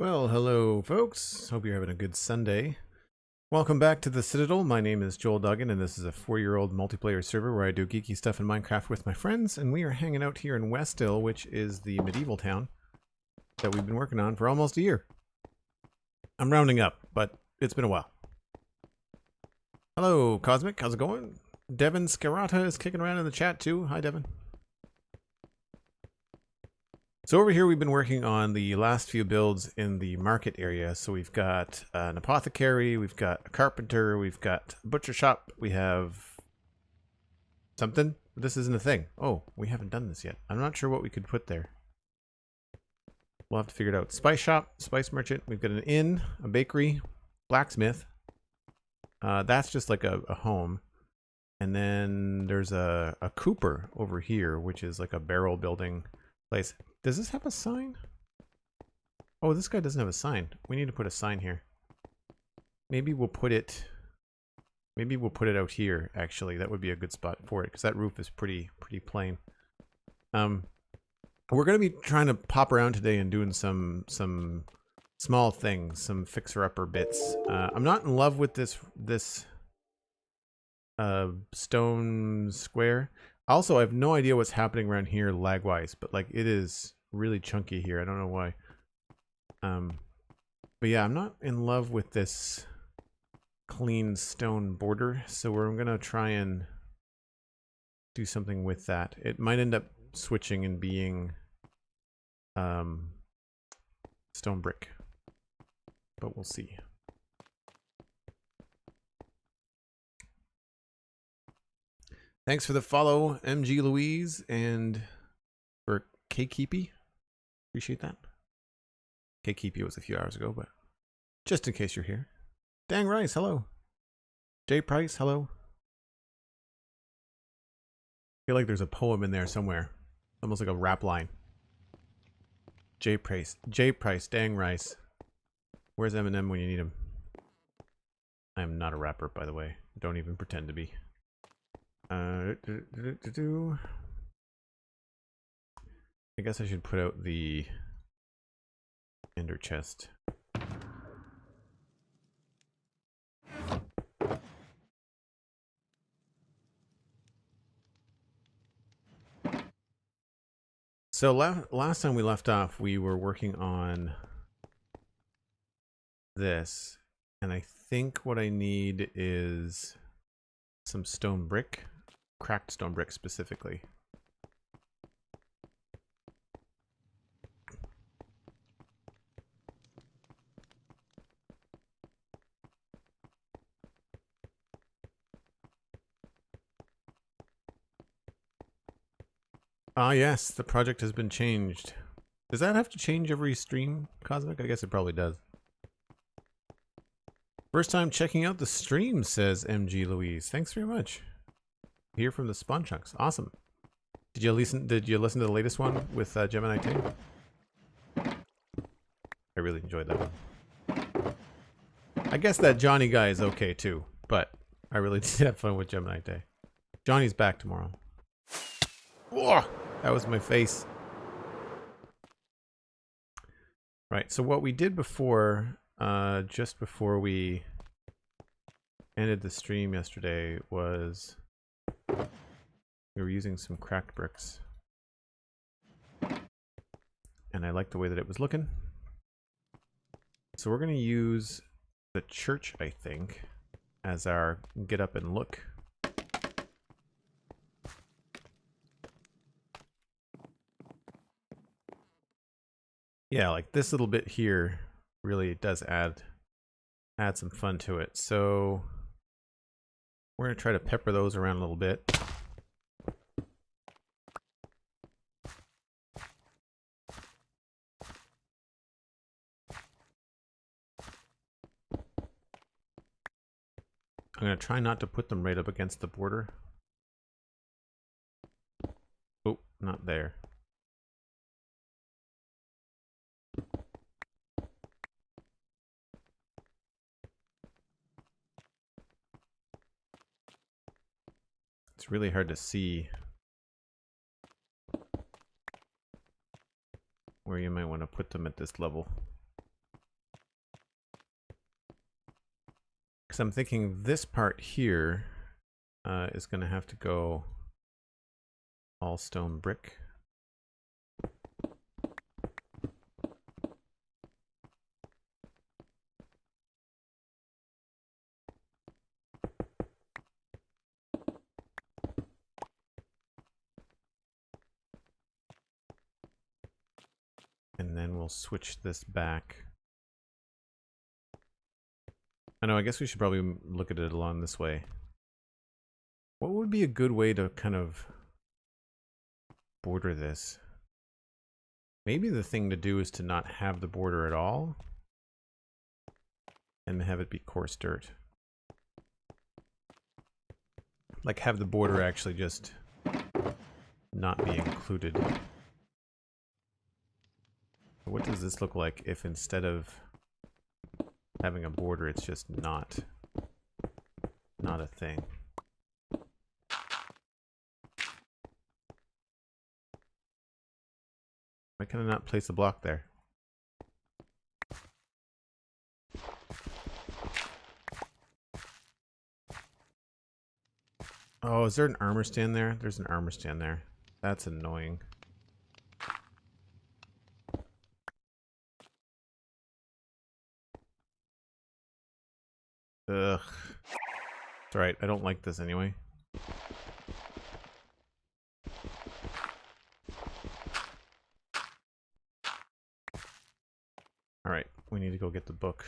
Well, hello folks. Hope you're having a good Sunday. Welcome back to the Citadel. My name is Joel Duggan, and this is a 4-year-old multiplayer server where I do geeky stuff in Minecraft with my friends, and we are hanging out here in Westhill, which is the medieval town that we've been working on for almost a year. I'm rounding up, but it's been a while. Hello, Cosmic. How's it going? Devin Scarata is kicking around in the chat too. Hi, Devin. So over here we've been working on the last few builds in the market area. So we've got an apothecary, we've got a carpenter, we've got a butcher shop, we have something. This isn't a thing. Oh, we haven't done this yet. I'm not sure what we could put there. We'll have to figure it out. Spice shop, spice merchant, we've got an inn, a bakery, blacksmith. That's just like a home. And then there's a cooper over here, which is like a barrel building place. Does this have a sign? Oh, this guy doesn't have a sign. We need to put a sign here. Maybe we'll put it out here, actually. That would be a good spot for it, because that roof is pretty plain. We're going to be trying to pop around today and doing some small things, some fixer-upper bits. I'm not in love with this stone square. Also, I have no idea what's happening around here lag-wise, but like it is really chunky here. I don't know why. But yeah, I'm not in love with this clean stone border, so we're gonna try and do something with that. It might end up switching and being stone brick, but we'll see. Thanks for the follow, MG Louise, and for K-Keepy. Appreciate that. K-Keepy was a few hours ago, but just in case you're here. Dang Rice, hello. J Price, hello. I feel like there's a poem in there somewhere. Almost like a rap line. J Price, Dang Rice. Where's Eminem when you need him? I am not a rapper, by the way. Don't even pretend to be. I guess I should put out the ender chest. So last time we left off, we were working on this, and I think what I need is some stone brick. Cracked stone brick specifically. Ah yes, the project has been changed. Does that have to change every stream, Cosmic? I guess it probably does. First time checking out the stream, says MG Louise. Thanks very much. Here from the Spawn Chunks. Awesome. Did you listen to the latest one with Gemini 2? I really enjoyed that one. I guess that Johnny guy is okay too, but I really did have fun with Gemini Day. Johnny's back tomorrow. Whoa, that was my face. Right, so what we did before, just before we ended the stream yesterday, was we were using some cracked bricks. And I liked the way that it was looking. So we're going to use the church, I think, as our get up and look. Yeah, like this little bit here really does add some fun to it. So we're going to try to pepper those around a little bit. I'm going to try not to put them right up against the border. Oh, not there. It's really hard to see where you might want to put them at this level. Because I'm thinking this part here is going to have to go all stone brick. And then we'll switch this back. I know, I guess we should probably look at it along this way. What would be a good way to kind of border this? Maybe the thing to do is to not have the border at all and have it be coarse dirt. Like have the border actually just not be included. What does this look like if instead of having a border, it's just not a thing? Why can I not place a block there? Oh, is there an armor stand there? There's an armor stand there. That's annoying. Ugh. It's alright, I don't like this anyway. Alright, we need to go get the book.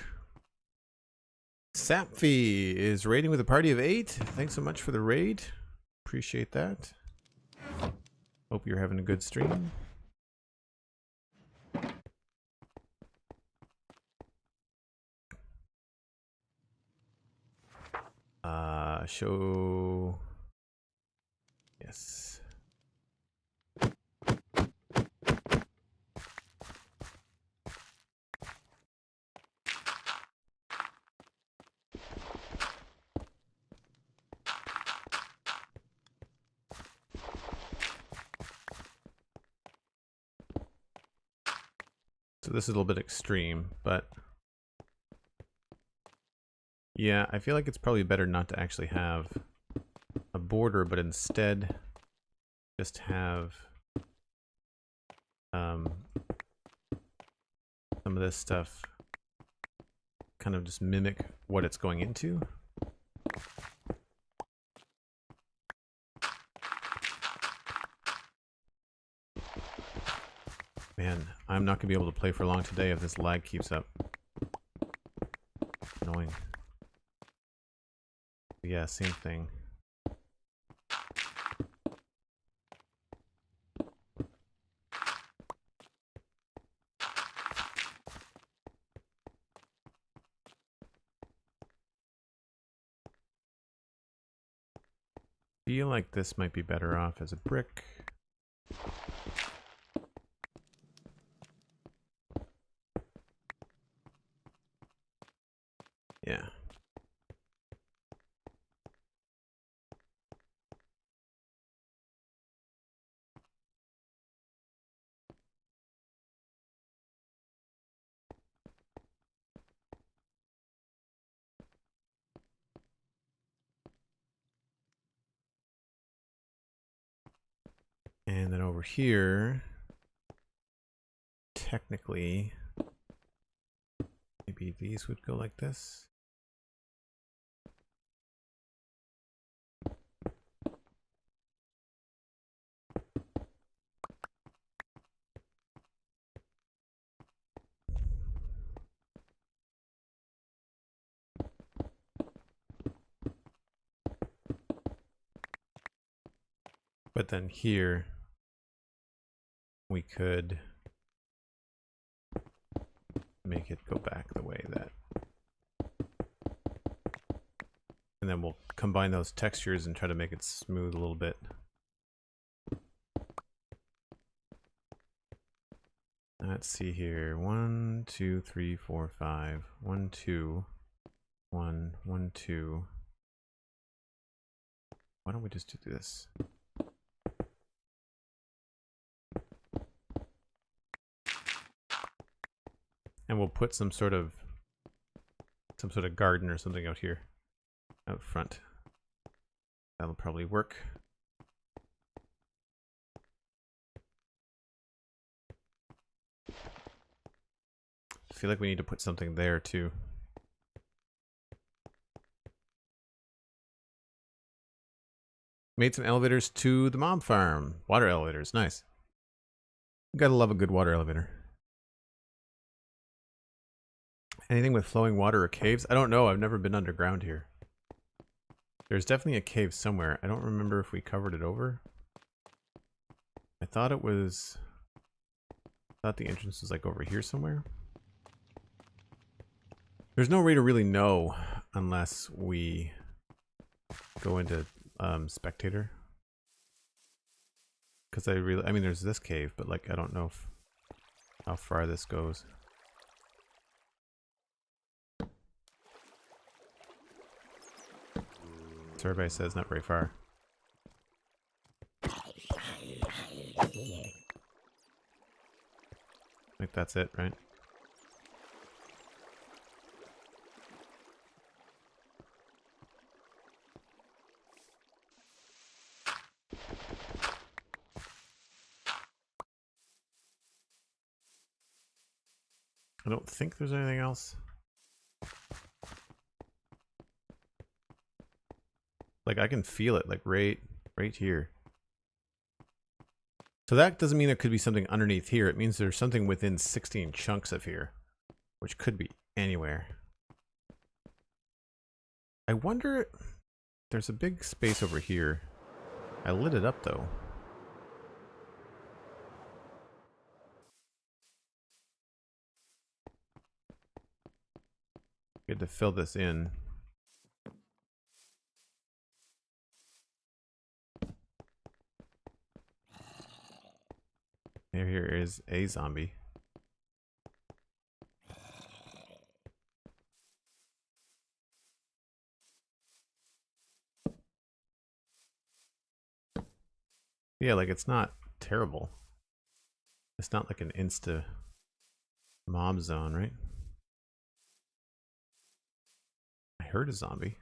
Sapfi is raiding with a party of 8. Thanks so much for the raid. Appreciate that. Hope you're having a good stream. Show. Yes. So this is a little bit extreme, but yeah, I feel like it's probably better not to actually have a border, but instead just have some of this stuff kind of just mimic what it's going into. Man, I'm not going to be able to play for long today if this lag keeps up. Annoying. Yeah, same thing. Feel like this might be better off as a brick. Yeah. And then over here, technically, maybe these would go like this. But then here, we could make it go back the way that. And then we'll combine those textures and try to make it smooth a little bit. Let's see here. 1, 2, 3, 4, 5. 1, 2. 1, 1, 2. Why don't we just do this? And we'll put some sort of garden or something out here. out front. That'll probably work. I feel like we need to put something there too. Made some elevators to the mob farm. Water elevators, nice. Gotta love a good water elevator. Anything with flowing water or caves? I don't know, I've never been underground here. There's definitely a cave somewhere. I don't remember if we covered it over. I thought it was... I thought the entrance was like over here somewhere. There's no way to really know unless we go into spectator. Because I mean there's this cave, but like I don't know how far this goes. So everybody says not very far. I think that's it, right? I don't think there's anything else. Like I can feel it, like right here. So that doesn't mean there could be something underneath here. It means there's something within 16 chunks of here, which could be anywhere. I wonder, there's a big space over here. I lit it up though. Good to fill this in. Here is a zombie. Yeah, like it's not terrible. It's not like an insta mob zone, right? I heard a zombie.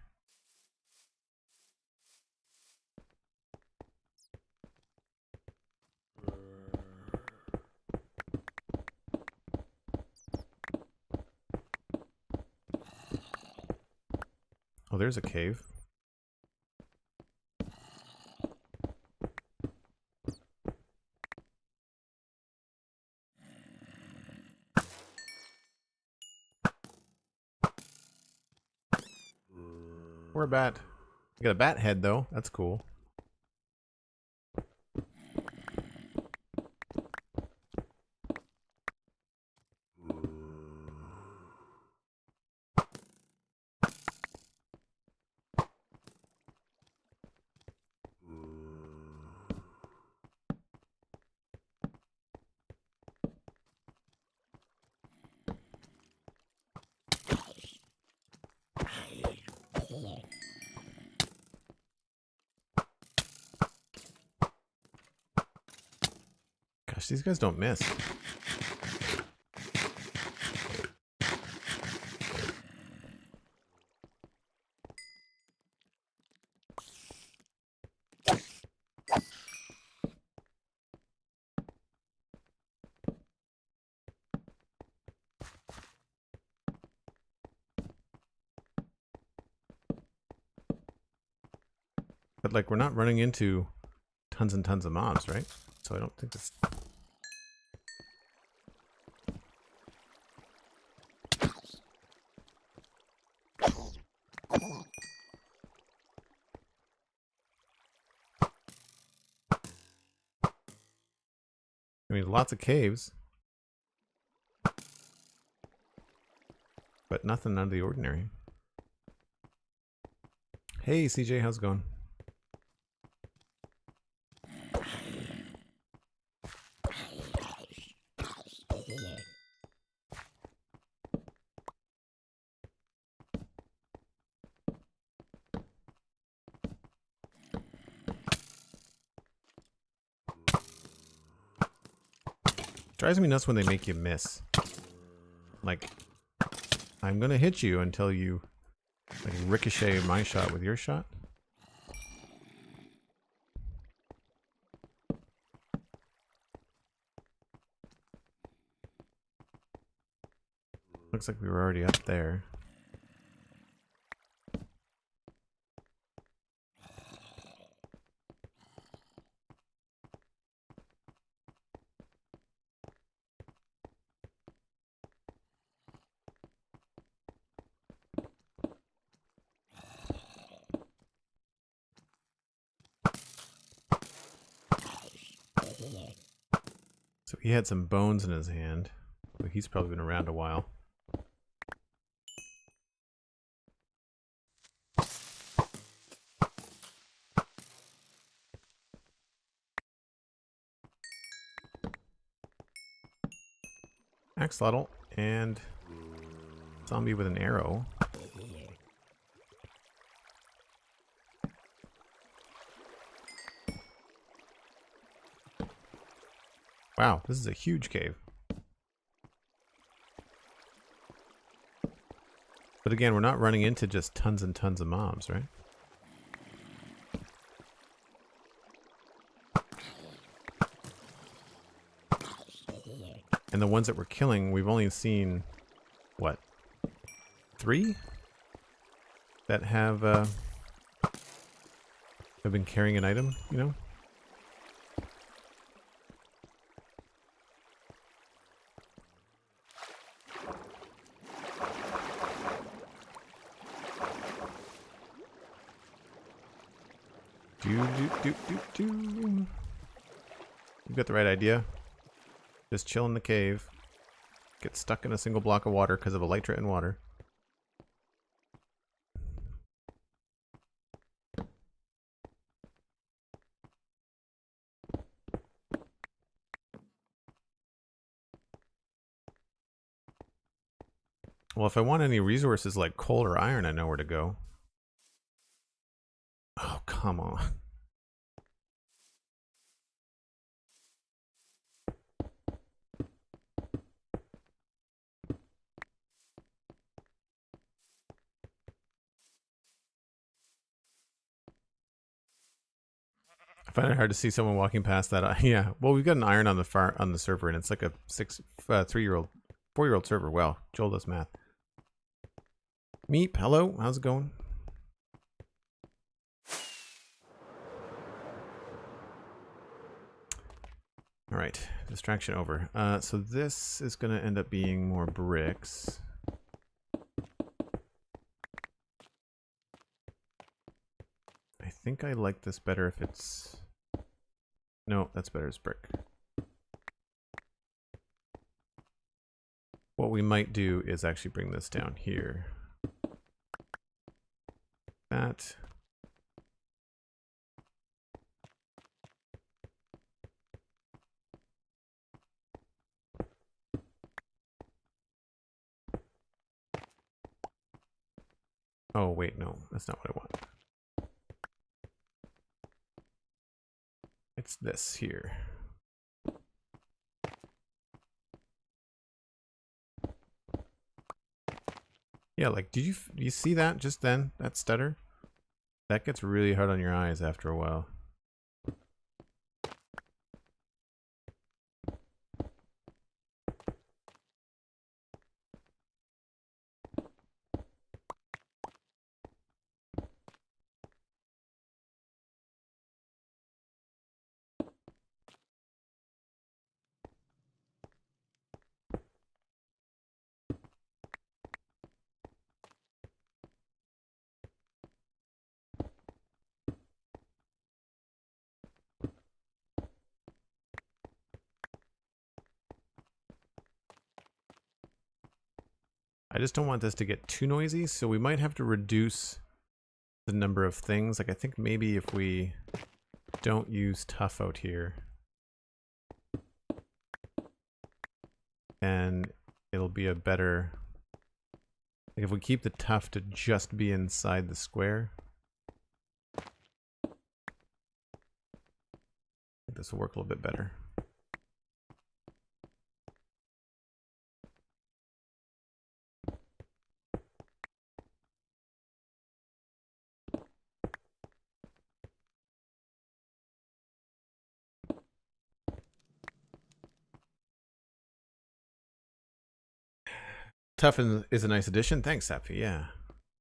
Oh, there's a cave. We're a bat. You got a bat head though. That's cool. Gosh, these guys don't miss. But like we're not running into tons and tons of mobs, right? So I don't think it's... I mean, lots of caves. But nothing out of the ordinary. Hey CJ, how's it going? Drives me nuts when they make you miss. Like, I'm gonna hit you until you Like ricochet my shot with your shot? Looks like we were already up there. So he had some bones in his hand. So he's probably been around a while. Axolotl and zombie with an arrow. Wow, this is a huge cave. But again, we're not running into just tons and tons of mobs, right? And the ones that we're killing, we've only seen, what, 3? That have been carrying an item, you know? You've got the right idea. Just chill in the cave. Get stuck in a single block of water because of elytra and water. Well, if I want any resources like coal or iron, I know where to go. Oh, come on. I find it hard to see someone walking past that. Yeah. Well, we've got an iron on the server, and it's like a 4-year-old server. Wow, Joel does math. Meep, hello. How's it going? All right, distraction over. So this is going to end up being more bricks. I think I like this better if it's... No, that's better as brick. What we might do is actually bring this down here. That. Oh, wait, no, that's not what I want. It's this here. Yeah, like, do you see that just then? That stutter? That gets really hard on your eyes after a while. I just don't want this to get too noisy, so we might have to reduce the number of things. Like, I think maybe if we don't use tough out here, then it'll be a better... Like, if we keep the tough to just be inside the square, I think this will work a little bit better. Tough is a nice addition. Thanks, Safi. Yeah.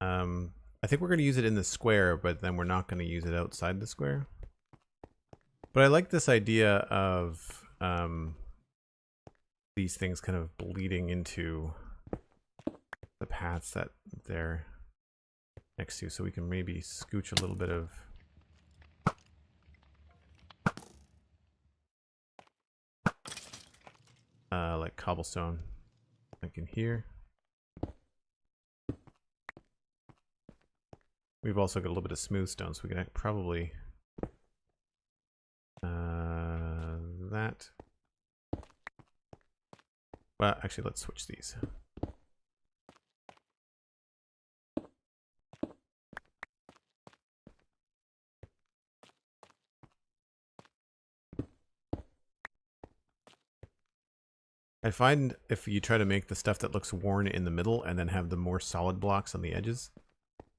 I think we're going to use it in the square, but then we're not going to use it outside the square. But I like this idea of these things kind of bleeding into the paths that they're next to, so we can maybe scooch a little bit of like cobblestone like in here. We've also got a little bit of smooth stone, so we can probably that. Well, actually, let's switch these. I find if you try to make the stuff that looks worn in the middle and then have the more solid blocks on the edges,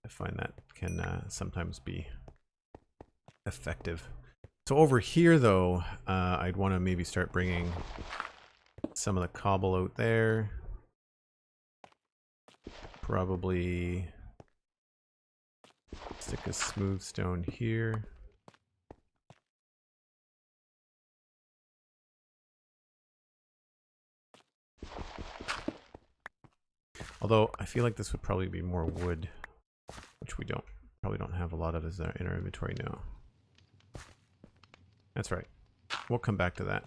I find that can sometimes be effective. So over here, though, I'd want to maybe start bringing some of the cobble out there. Probably stick a smooth stone here. Although I feel like this would probably be more wood, which we probably don't have a lot of in our inventory now. That's right. We'll come back to that.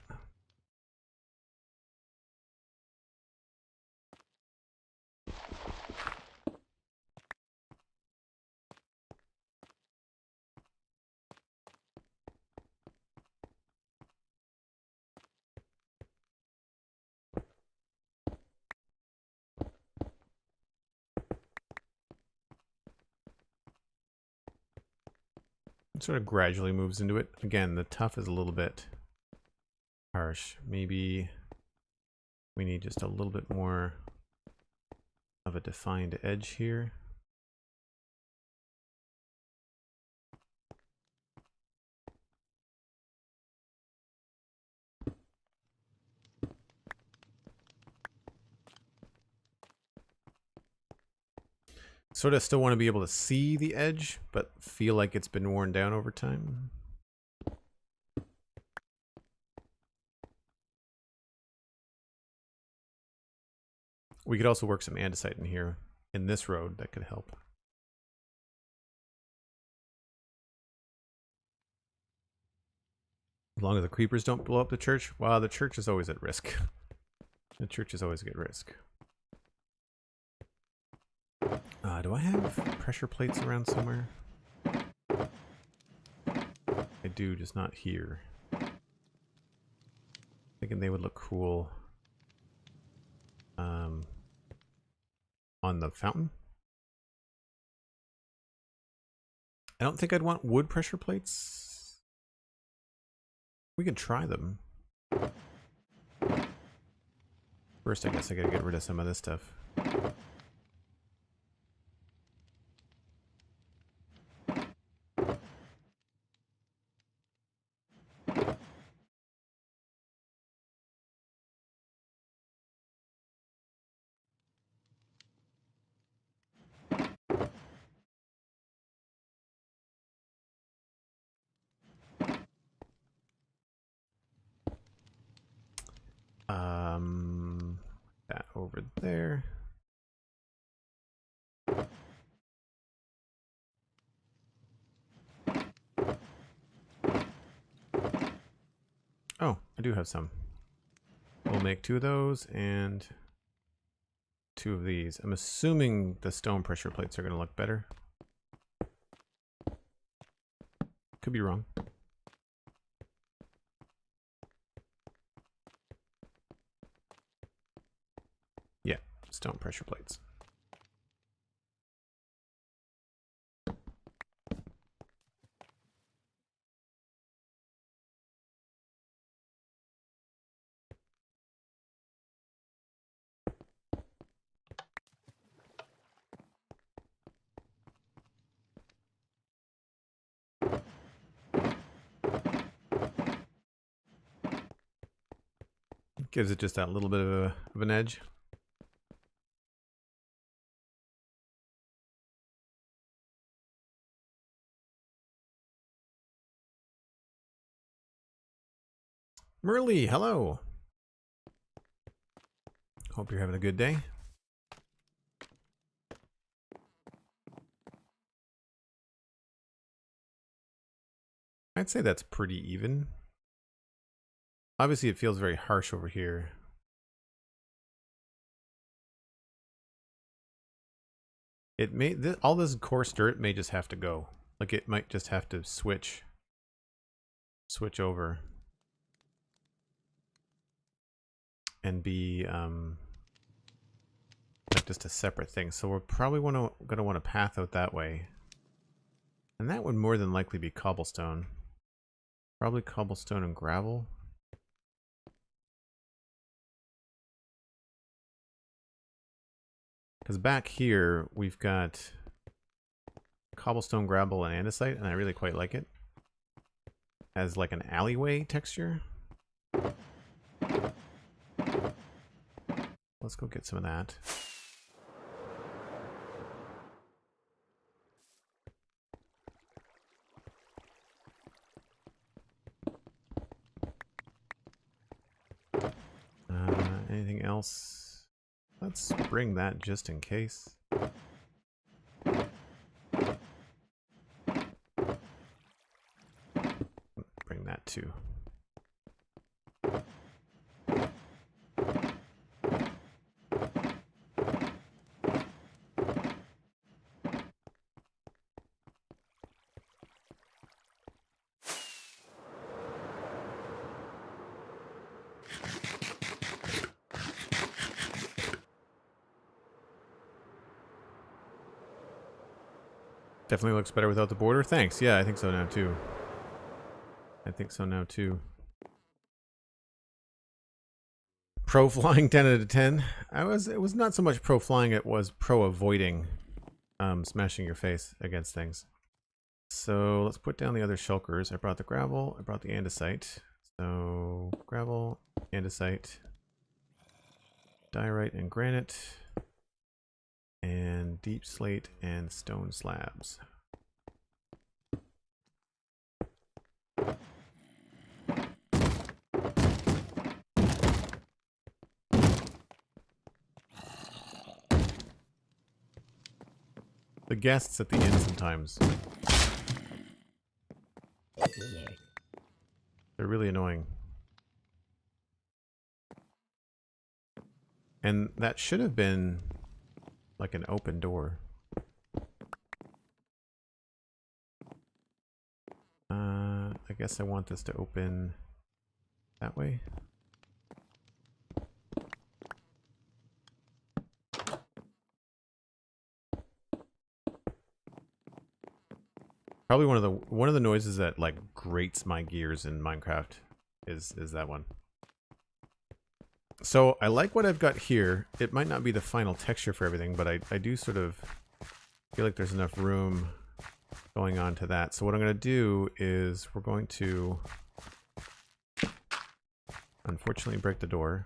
It sort of gradually moves into it. Again, the tough is a little bit harsh. Maybe we need just a little bit more of a defined edge here. Sort of still want to be able to see the edge, but feel like it's been worn down over time. We could also work some andesite in here, in this road, that could help. As long as the creepers don't blow up the church. Wow, the church is always at risk. The church is always at risk. Do I have pressure plates around somewhere? I do, just not here. Thinking they would look cool on the fountain. I don't think I'd want wood pressure plates. We can try them. First, I guess I gotta get rid of some of this stuff. That over there. Oh, I do have some. We'll make 2 of those and 2 of these. I'm assuming the stone pressure plates are going to look better. Could be wrong. Yeah, stone pressure plates. Gives it just that little bit of an edge. Merle, hello. Hope you're having a good day. I'd say that's pretty even. Obviously, it feels very harsh over here. It may all this coarse dirt may just have to go. Like it might just have to switch over and be like just a separate thing. So we're probably gonna want to path out that way, and that would more than likely be cobblestone. Probably cobblestone and gravel. Because back here we've got cobblestone, gravel, and andesite, and I really quite like it as like an alleyway texture. Let's go get some of that. Anything else? Let's bring that just in case. Bring that too. Definitely looks better without the border. Thanks. Yeah, I think so now too. Pro flying 10 out of 10. It was not so much pro flying, it was pro avoiding smashing your face against things. So let's put down the other shulkers. I brought the gravel, I brought the andesite. So gravel, andesite, diorite and granite, and deep slate and stone slabs. The guests at the inn sometimes. They're really annoying. And that should have been like an open door. I guess I want this to open that way. Probably one of the noises that like grates my gears in Minecraft is that one. So I like what I've got here. It might not be the final texture for everything, but I do sort of feel like there's enough room going on to that. So what I'm going to do is we're going to unfortunately break the door.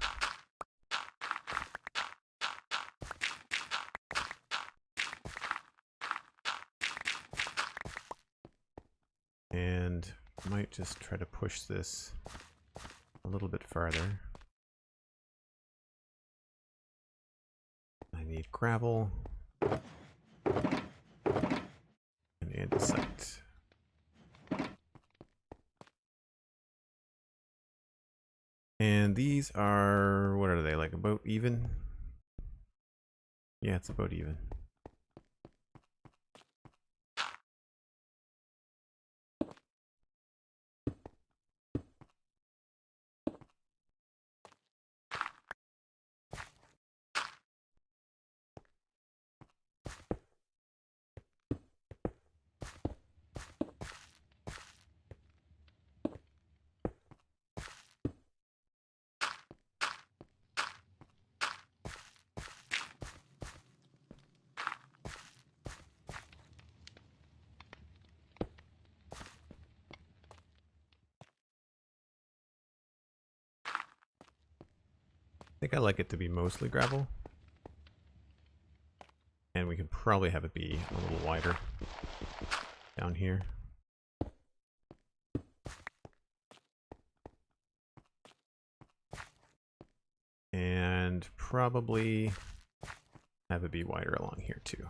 And I might just try to push this a little bit farther. I need gravel and andesite. And these are, what are they, like about even? Yeah, it's about even. I think I like it to be mostly gravel. And we could probably have it be a little wider down here. and probably have it be wider along here too.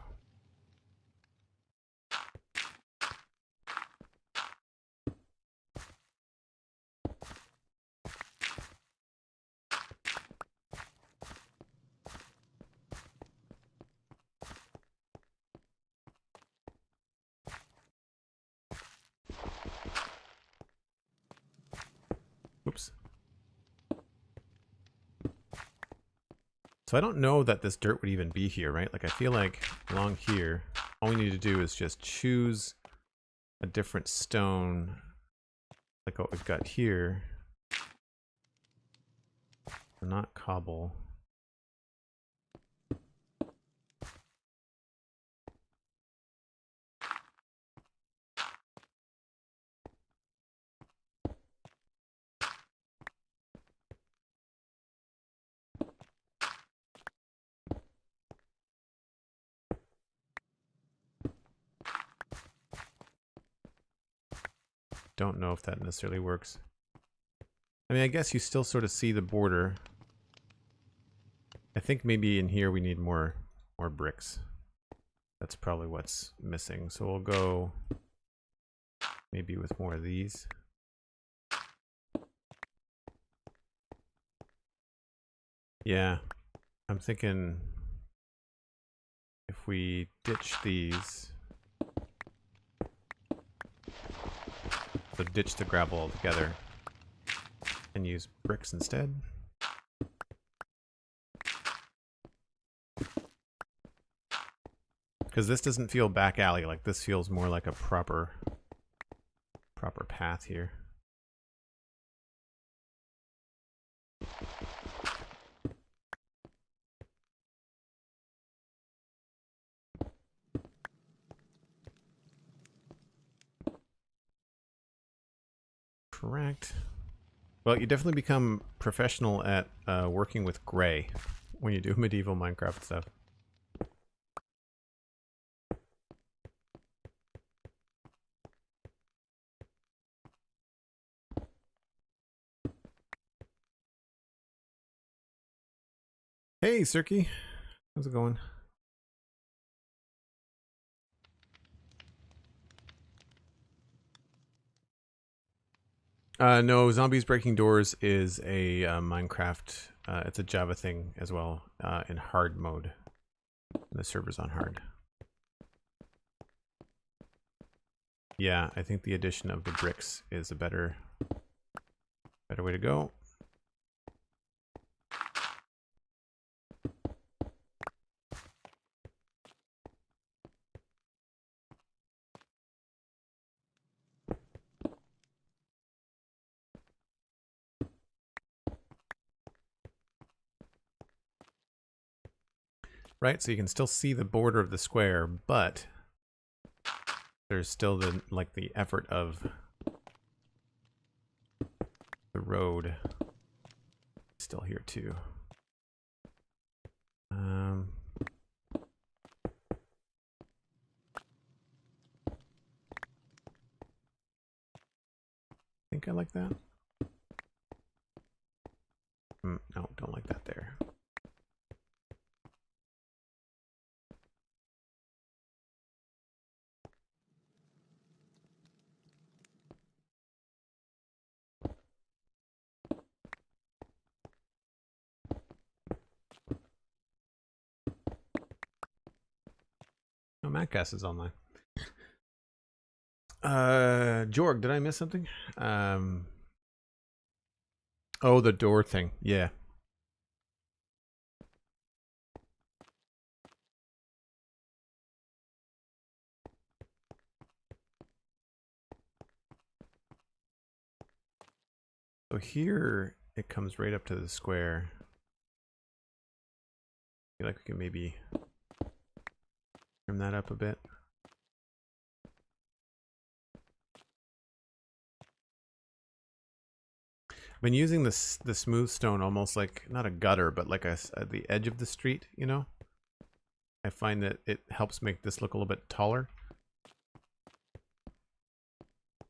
Oops. So I don't know that this dirt would even be here, right? Like I feel like along here, all we need to do is just choose a different stone, like what we've got here. Not cobble. Don't know if that necessarily works. I mean, I guess you still sort of see the border. I think maybe in here we need more bricks. That's probably what's missing. So we'll go maybe with more of these. Yeah, I'm thinking if we ditch these, so ditch the gravel altogether and use bricks instead. Because this doesn't feel back alley, like this feels more like a proper path here. Correct. Well, you definitely become professional at working with gray when you do medieval Minecraft stuff. Hey, Cirky. How's it going? No, Zombies Breaking Doors is a Minecraft, it's a Java thing as well, in hard mode. The server's on hard. Yeah, I think the addition of the bricks is a better way to go. Right, so you can still see the border of the square, but there's still the the effort of the road still here too. I think I like that. No, don't like that there. Oh, Matcast is online. Jorg, did I miss something? Oh, the door thing. Yeah. So here it comes right up to the square. I feel like we can maybe trim that up a bit. I've been using the smooth stone almost like, not a gutter, but like the edge of the street, you know? I find that it helps make this look a little bit taller.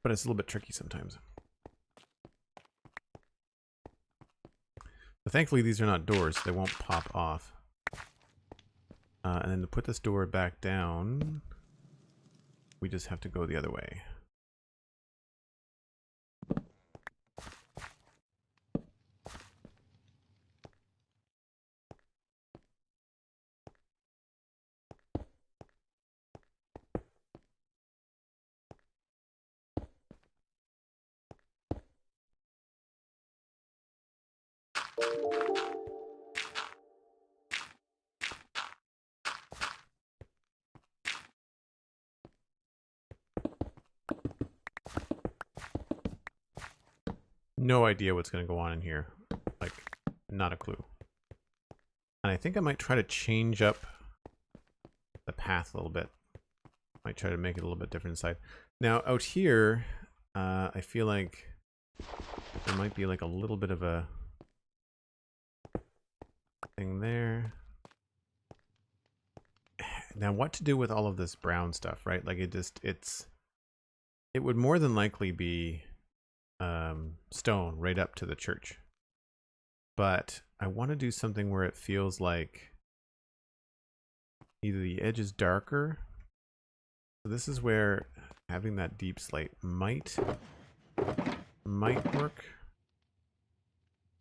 But it's a little bit tricky sometimes. But thankfully these are not doors, so they won't pop off. And then to put this door back down, we just have to go the other way. No idea what's going to go on in here. Like, not a clue. And I think I might try to change up the path a little bit. Might try to make it a little bit different inside. Now, out here, I feel like there might be like a little bit of a thing there. Now, what to do with all of this brown stuff, right? Like, it would more than likely be stone right up to the church. But I want to do something where it feels like either the edge is darker. So this is where having that deep slate might work.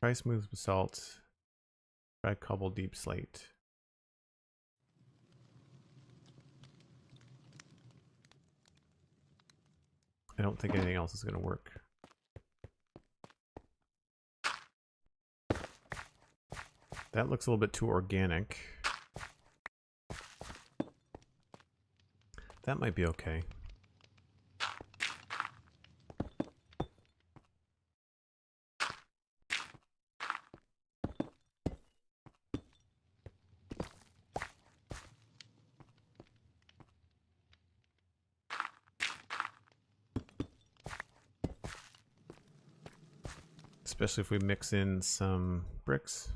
Try smooth basalt. Try cobbled deep slate. I don't think anything else is going to work. That looks a little bit too organic. That might be okay. Especially if we mix in some bricks.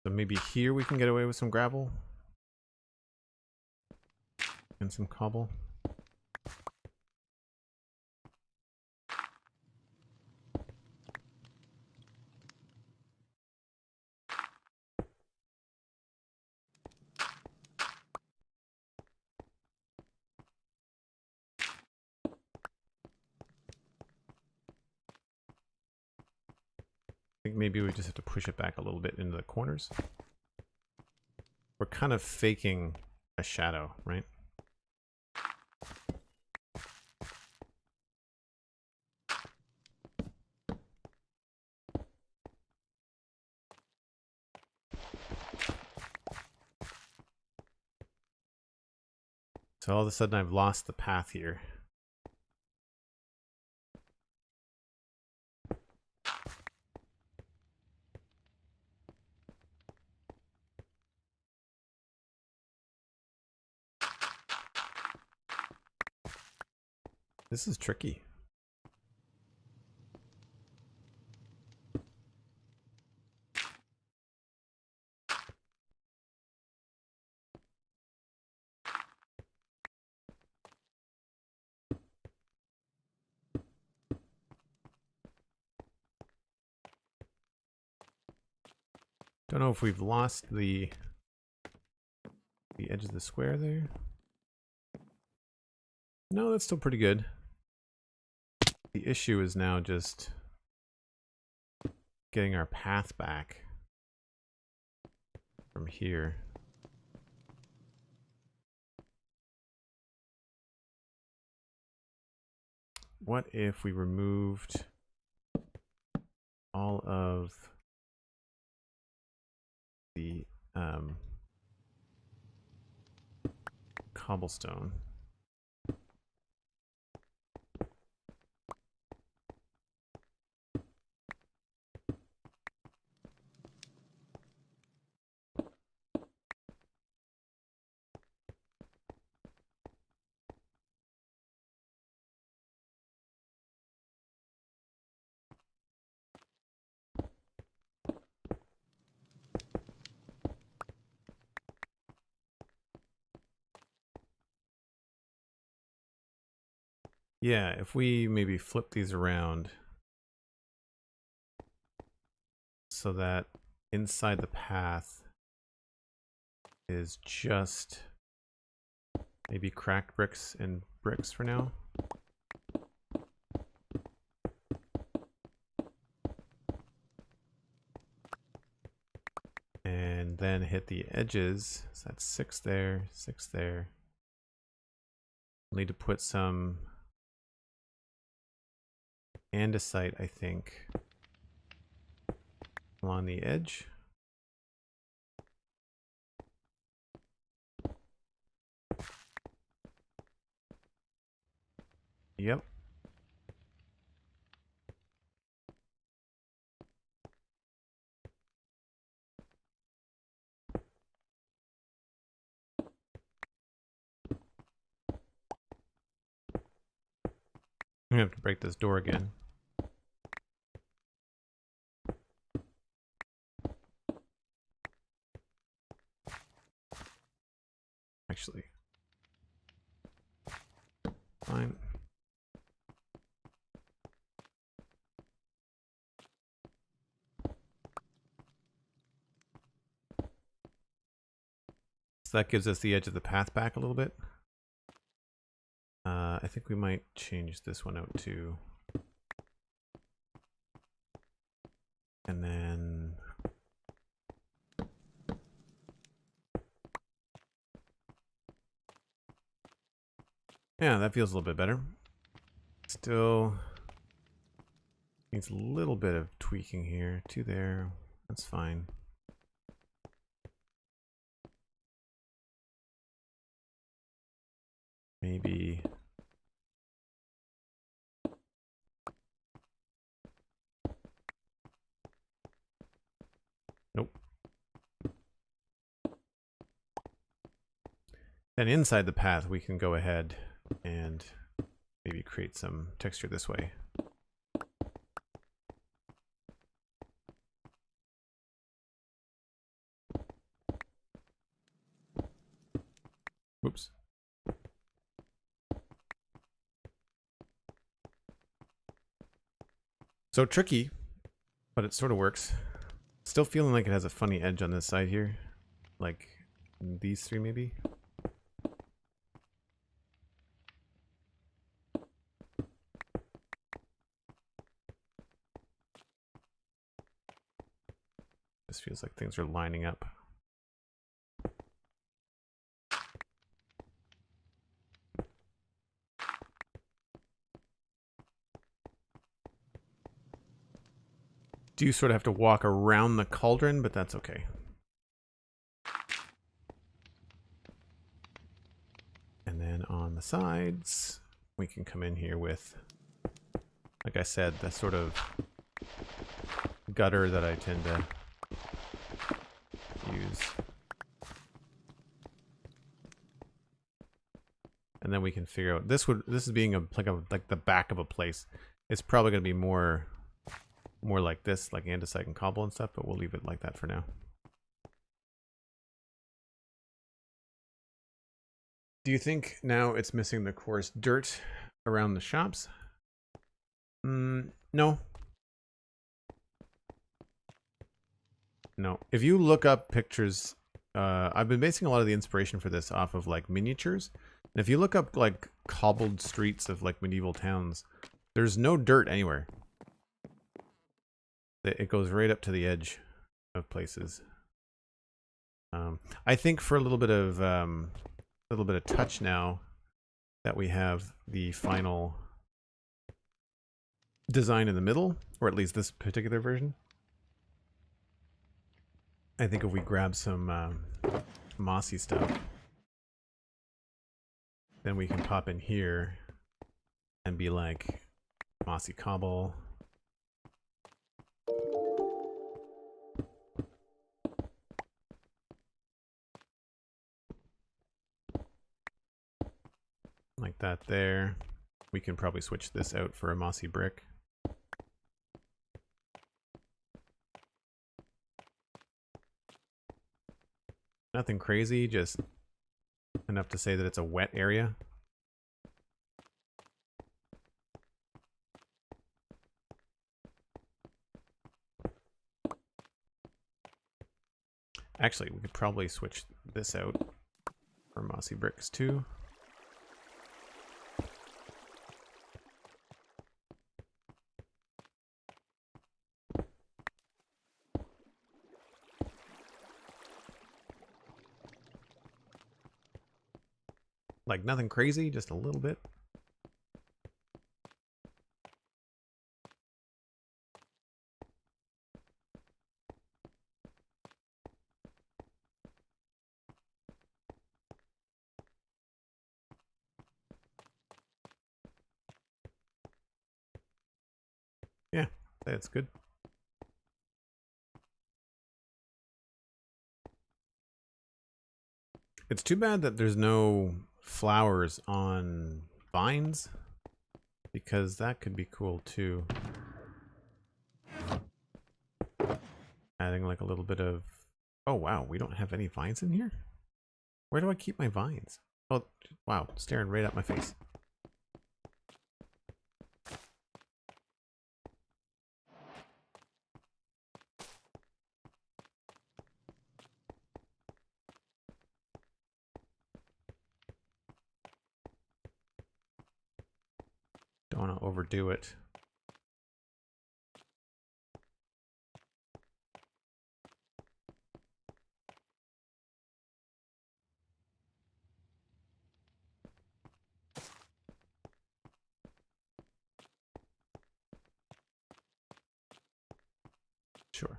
So maybe here we can get away with some gravel and some cobble. I think maybe we just have to push it back a little bit into the corners. We're kind of faking a shadow, right? So all of a sudden I've lost the path here. This is tricky. Don't know if we've lost the edge of the square there. No, that's still pretty good. The issue is now just getting our path back from here. What if we removed all of the cobblestone? Yeah, if we maybe flip these around so that inside the path is just maybe cracked bricks and bricks for now. And then hit the edges. So that's 6 there, 6 there. Need to put some andesite, I think, along the edge. Yep. I'm gonna have to break this door again. Actually, fine. So that gives us the edge of the path back a little bit. I think we might change this one out too. And then yeah, that feels a little bit better. Still needs a little bit of tweaking here. 2 there. That's fine. Maybe nope. Then inside the path we can go ahead and maybe create some texture this way. Whoops. So tricky, but it sort of works. Still feeling like it has a funny edge on this side here. Like these 3 maybe. This feels like things are lining up. Do sort of have to walk around the cauldron, but that's okay. And then on the sides, we can come in here with, like I said, the sort of gutter that I tend to use. And then we can figure out this is being like the back of a place. It's probably going to be more like this, like andesite and cobble and stuff, but we'll leave it like that for now. Do you think now it's missing the coarse dirt around the shops? No. No. If you look up pictures, I've been basing a lot of the inspiration for this off of like miniatures. And if you look up like cobbled streets of like medieval towns, there's no dirt anywhere. It goes right up to the edge of places. I think for a little bit of touch now that we have the final design in the middle, or at least this particular version, I think if we grab some mossy stuff, then we can pop in here and be like mossy cobble. Like that there. We can probably switch this out for a mossy brick. Nothing crazy, just enough to say that it's a wet area. Actually, we could probably switch this out for mossy bricks too. Like nothing crazy, just a little bit. Yeah, that's good. It's too bad that there's no flowers on vines, because that could be cool too. Adding like a little bit of... Oh wow, we don't have any vines in here? Where do I keep my vines? Oh, wow, staring right at my face. Don't want to overdo it. Sure.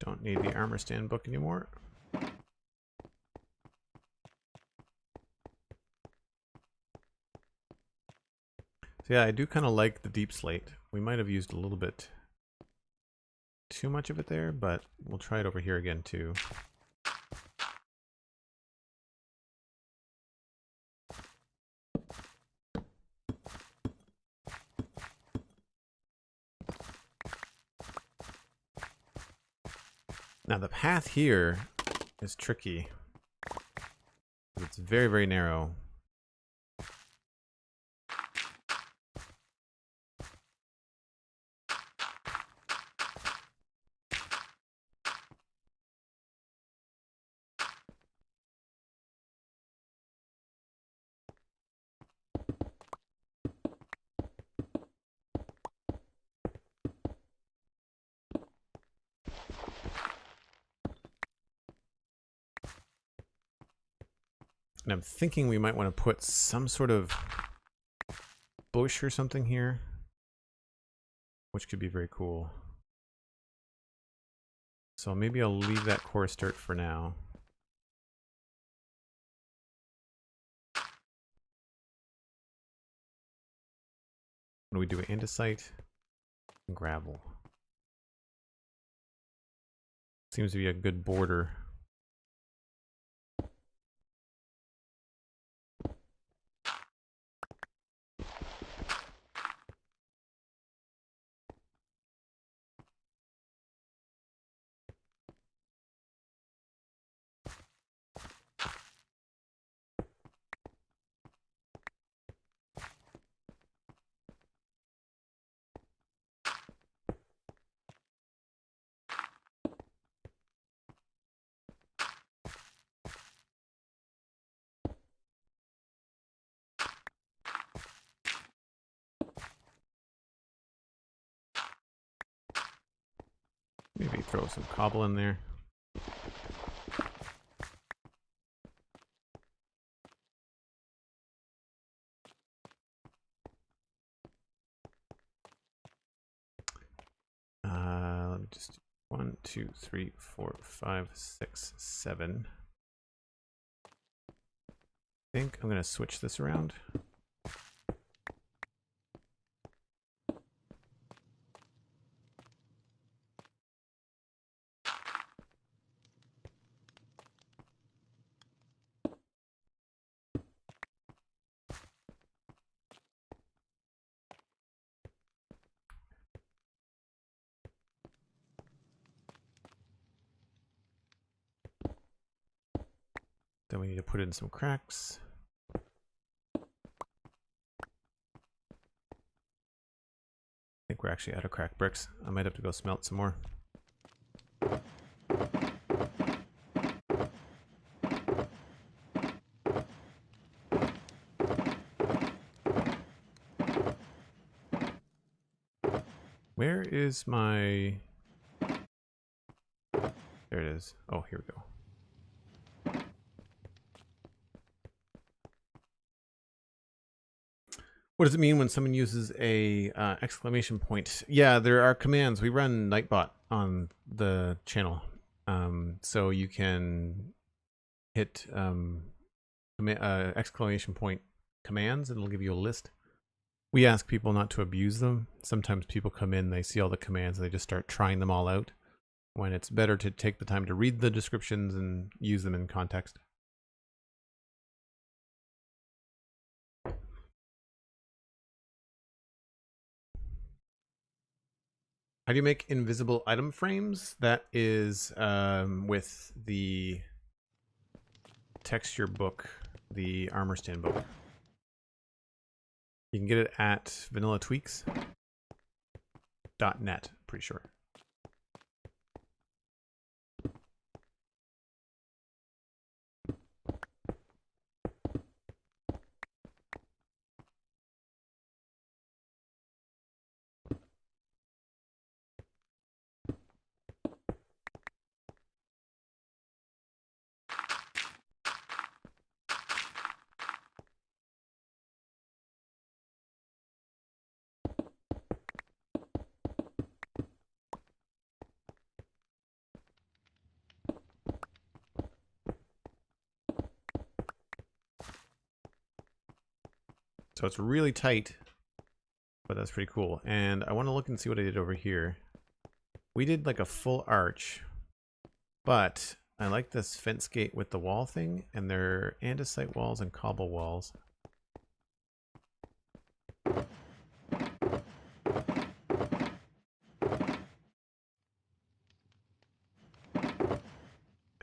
Don't need the armor stand book anymore. So yeah, I do kind of like the deep slate. We might have used a little bit too much of it there, but we'll try it over here again too. Now the path here is tricky. It's very, very narrow. And I'm thinking we might want to put some sort of bush or something here, which could be very cool. So maybe I'll leave that coarse dirt for now. What do we do? Andesite and gravel. Seems to be a good border. Maybe throw some cobble in there. Let me just do 1, 2, 3, 4, 5, 6, 7. I think I'm going to switch this around. Then we need to put in some cracks. I think we're actually out of cracked bricks. I might have to go smelt some more. Where is my... There it is. Oh, here we go. What does it mean when someone uses a exclamation point? Yeah, there are commands. We run Nightbot on the channel. So you can hit exclamation point commands and it'll give you a list. We ask people not to abuse them. Sometimes people come in, they see all the commands, and they just start trying them all out, when it's better to take the time to read the descriptions and use them in context. How do you make invisible item frames? That is with the texture book, the armor stand book. You can get it at vanillatweaks.net, pretty sure. So it's really tight, but that's pretty cool. And I want to look and see what I did over here. We did like a full arch, but I like this fence gate with the wall thing, and they're andesite walls and cobble walls.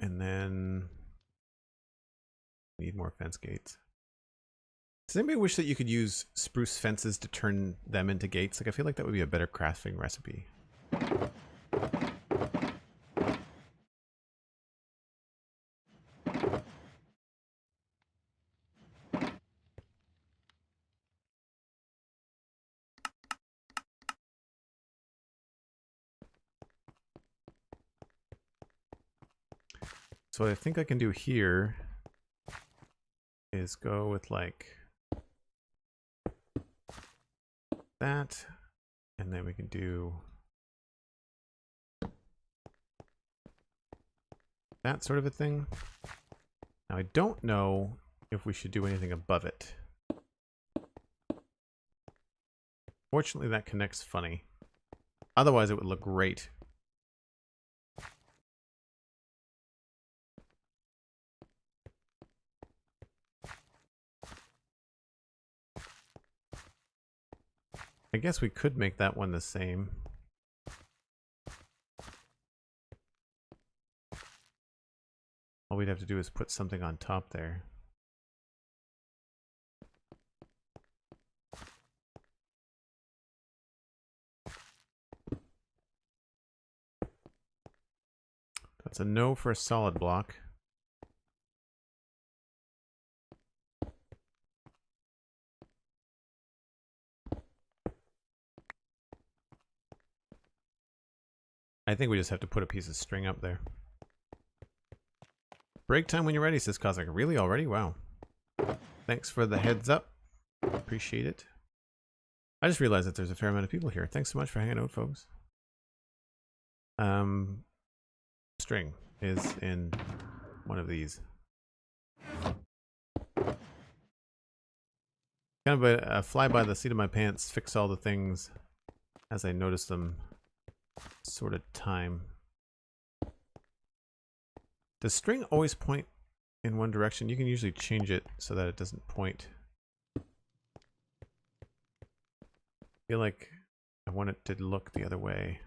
And then need more fence gates. Does anybody wish that you could use spruce fences to turn them into gates? Like, I feel like that would be a better crafting recipe. So what I think I can do here is go with like that, and then we can do that sort of a thing. Now I don't know if we should do anything above it. Fortunately, that connects funny. Otherwise, it would look great. I guess we could make that one the same. All we'd have to do is put something on top there. That's a no for a solid block. I think we just have to put a piece of string up there. Break time when you're ready, says Cosmic. Really already? Wow. Thanks for the heads up. Appreciate it. I just realized that there's a fair amount of people here. Thanks so much for hanging out, folks. String is in one of these. Kind of a fly by the seat of my pants, fix all the things as I notice them sort of time. Does string always point in one direction? You can usually change it so that it doesn't point. I feel like I want it to look the other way.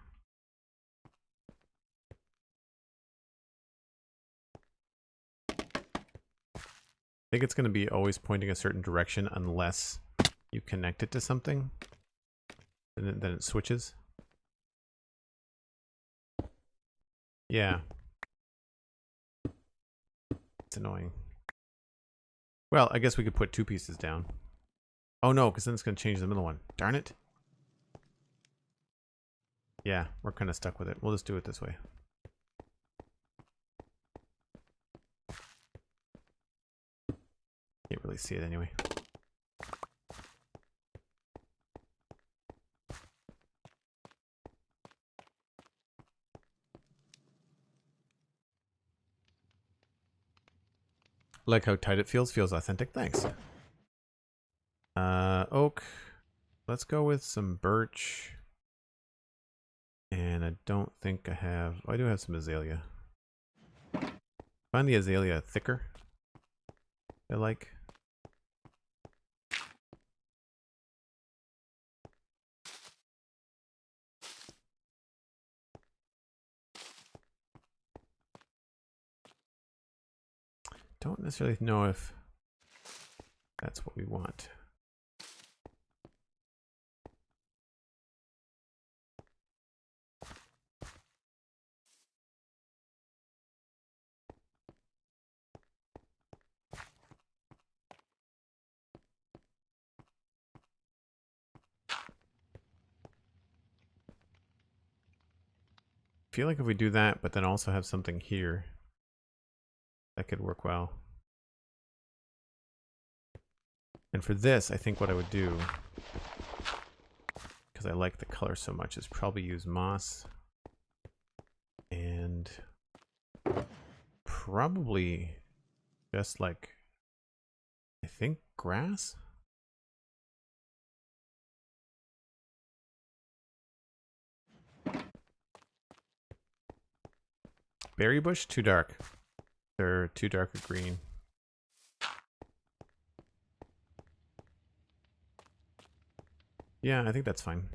think it's going to be always pointing a certain direction unless you connect it to something. And then it switches. Yeah. It's annoying. Well, I guess we could put 2 pieces down. Oh no, because then it's going to change the middle one. Darn it. Yeah, we're kind of stuck with it. We'll just do it this way. Can't really see it anyway. Like how tight it feels. Feels authentic. Thanks. Oak. Let's go with some birch. And I don't think I have... Oh, I do have some azalea. Find the azalea thicker. I like. Don't necessarily know if that's what we want. I feel like if we do that, but then also have something here, that could work well. And for this, I think what I would do, because I like the color so much, is probably use moss and probably just like, I think grass? Berry bush? Too dark. They're too dark a green. Yeah, I think that's fine.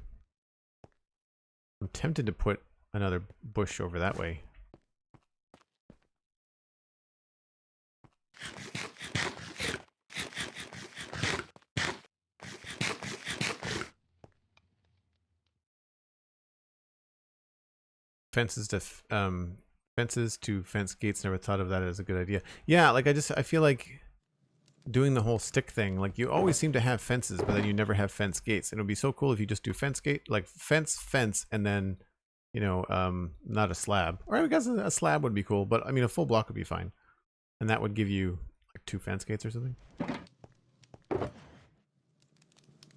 I'm tempted to put another bush over that way. Fences to fence gates. Never thought of that as a good idea. Yeah, like I feel like doing the whole stick thing, like you always seem to have fences, but then you never have fence gates. And it would be so cool if you just do fence gate, like fence, and then, you know, not a slab. Or I guess a slab would be cool, but I mean a full block would be fine. And that would give you like 2 fence gates or something.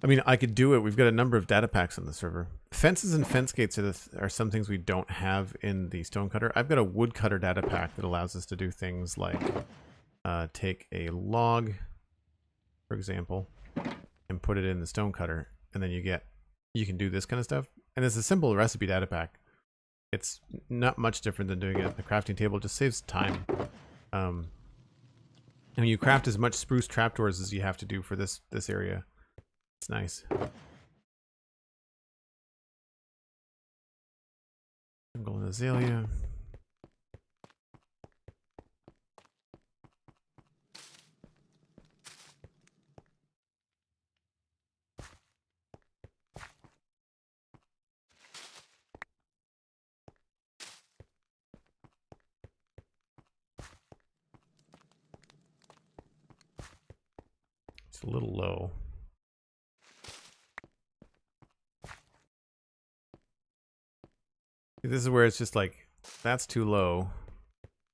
I mean, I could do it. We've got a number of data packs on the server. Fences and fence gates are some things we don't have in the stonecutter. I've got a woodcutter data pack that allows us to do things like take a log, for example, and put it in the stonecutter, and then you can do this kind of stuff. And it's a simple recipe data pack. It's not much different than doing it at the crafting table. It just saves time. And you craft as much spruce trapdoors as you have to do for this area. It's nice. Jungle and azalea. It's a little low. This is where it's just like, that's too low,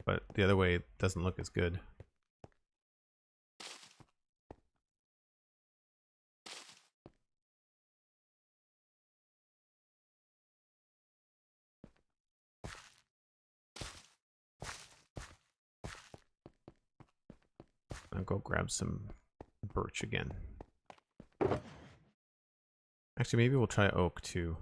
but the other way it doesn't look as good. I'll go grab some birch again. Actually, maybe we'll try oak too.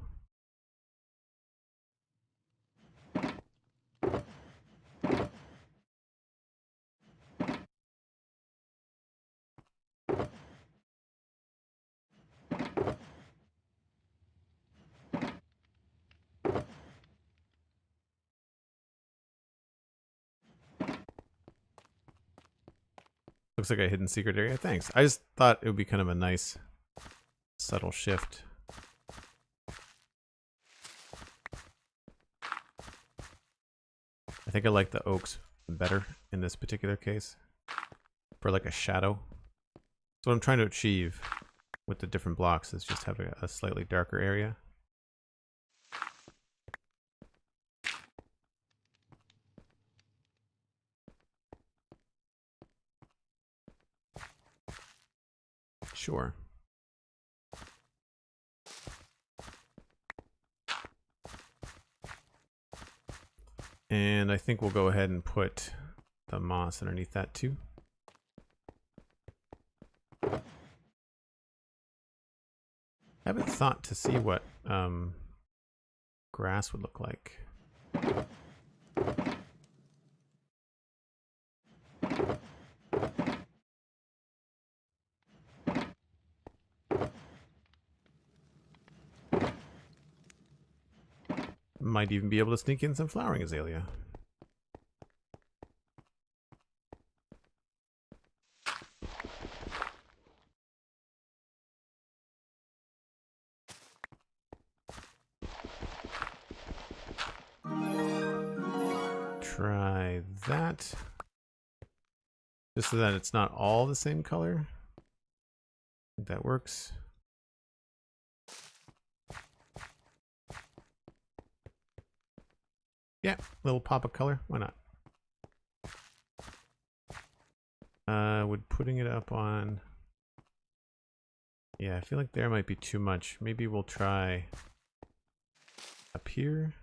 Looks like a hidden secret area. Thanks. I just thought it would be kind of a nice, subtle shift. I think I like the oaks better in this particular case for like a shadow. So what I'm trying to achieve with the different blocks is just have a slightly darker area. Sure. And I think we'll go ahead and put the moss underneath that too. I haven't thought to see what grass would look like. Might even be able to sneak in some flowering azalea. Try that. Just so that it's not all the same color. I think that works. Yeah, little pop of color. Why not? Would putting it up on... Yeah, I feel like there might be too much. Maybe we'll try up here.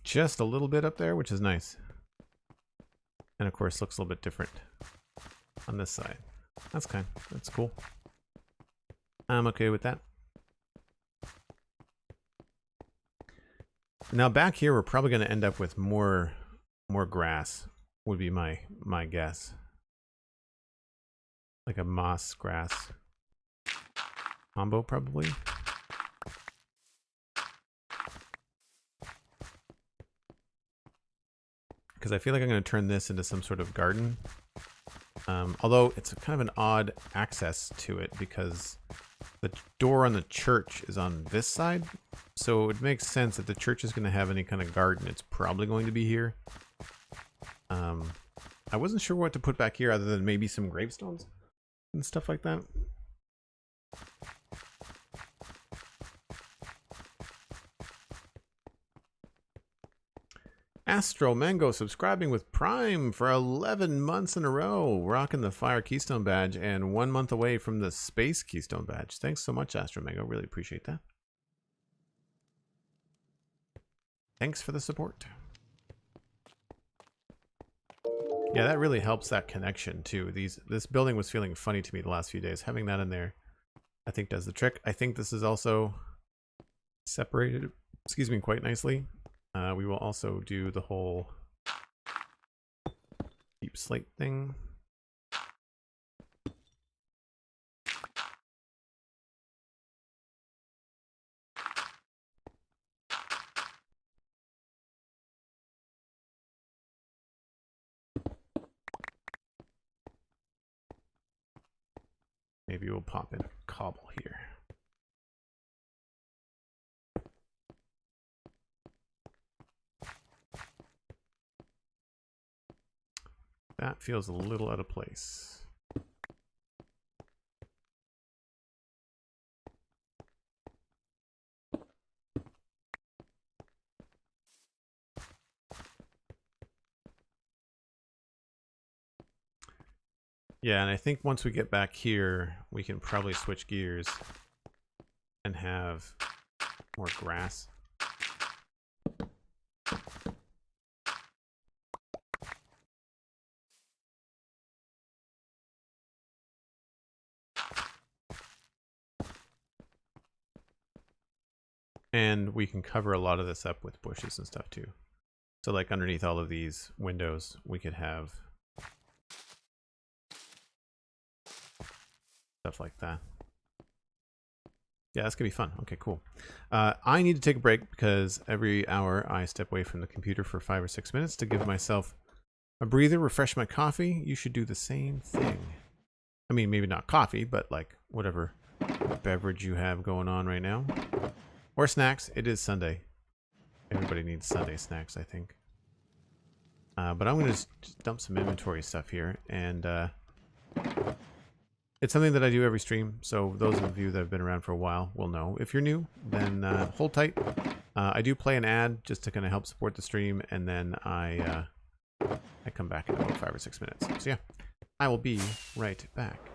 Just a little bit up there, which is nice. And of course, looks a little bit different on this side. That's cool. I'm okay with that. Now back here, we're probably going to end up with more grass. Would be my guess. Like a moss grass combo, probably. Because I feel like I'm going to turn this into some sort of garden. Although it's kind of an odd access to it because the door on the church is on this side. So it makes sense if the church is going to have any kind of garden, it's probably going to be here. I wasn't sure what to put back here other than maybe some gravestones and stuff like that. Astro Mango subscribing with Prime for 11 months in a row, rocking the Fire Keystone badge and 1 month away from the Space Keystone badge. Thanks so much, Astro Mango. Really appreciate that. Thanks for the support. Yeah, that really helps that connection too. This building was feeling funny to me the last few days. Having that in there, I think does the trick. I think this is also separated, excuse me, quite nicely. We will also do the whole deep slate thing. Maybe we'll pop in a cobble here. That feels a little out of place. Yeah, and I think once we get back here, we can probably switch gears and have more grass. And we can cover a lot of this up with bushes and stuff too. So like underneath all of these windows, we could have stuff like that. Yeah, that's gonna be fun. Okay, cool. I need to take a break because every hour I step away from the computer for 5 or 6 minutes to give myself a breather, refresh my coffee. You should do the same thing. I mean, maybe not coffee, but like whatever beverage you have going on right now. Or snacks. It is Sunday. Everybody needs Sunday snacks, I think. But I'm going to just dump some inventory stuff here. And it's something that I do every stream. So those of you that have been around for a while will know. If you're new, then hold tight. I do play an ad just to kind of help support the stream. And then I come back in about 5 or 6 minutes. So yeah, I will be right back.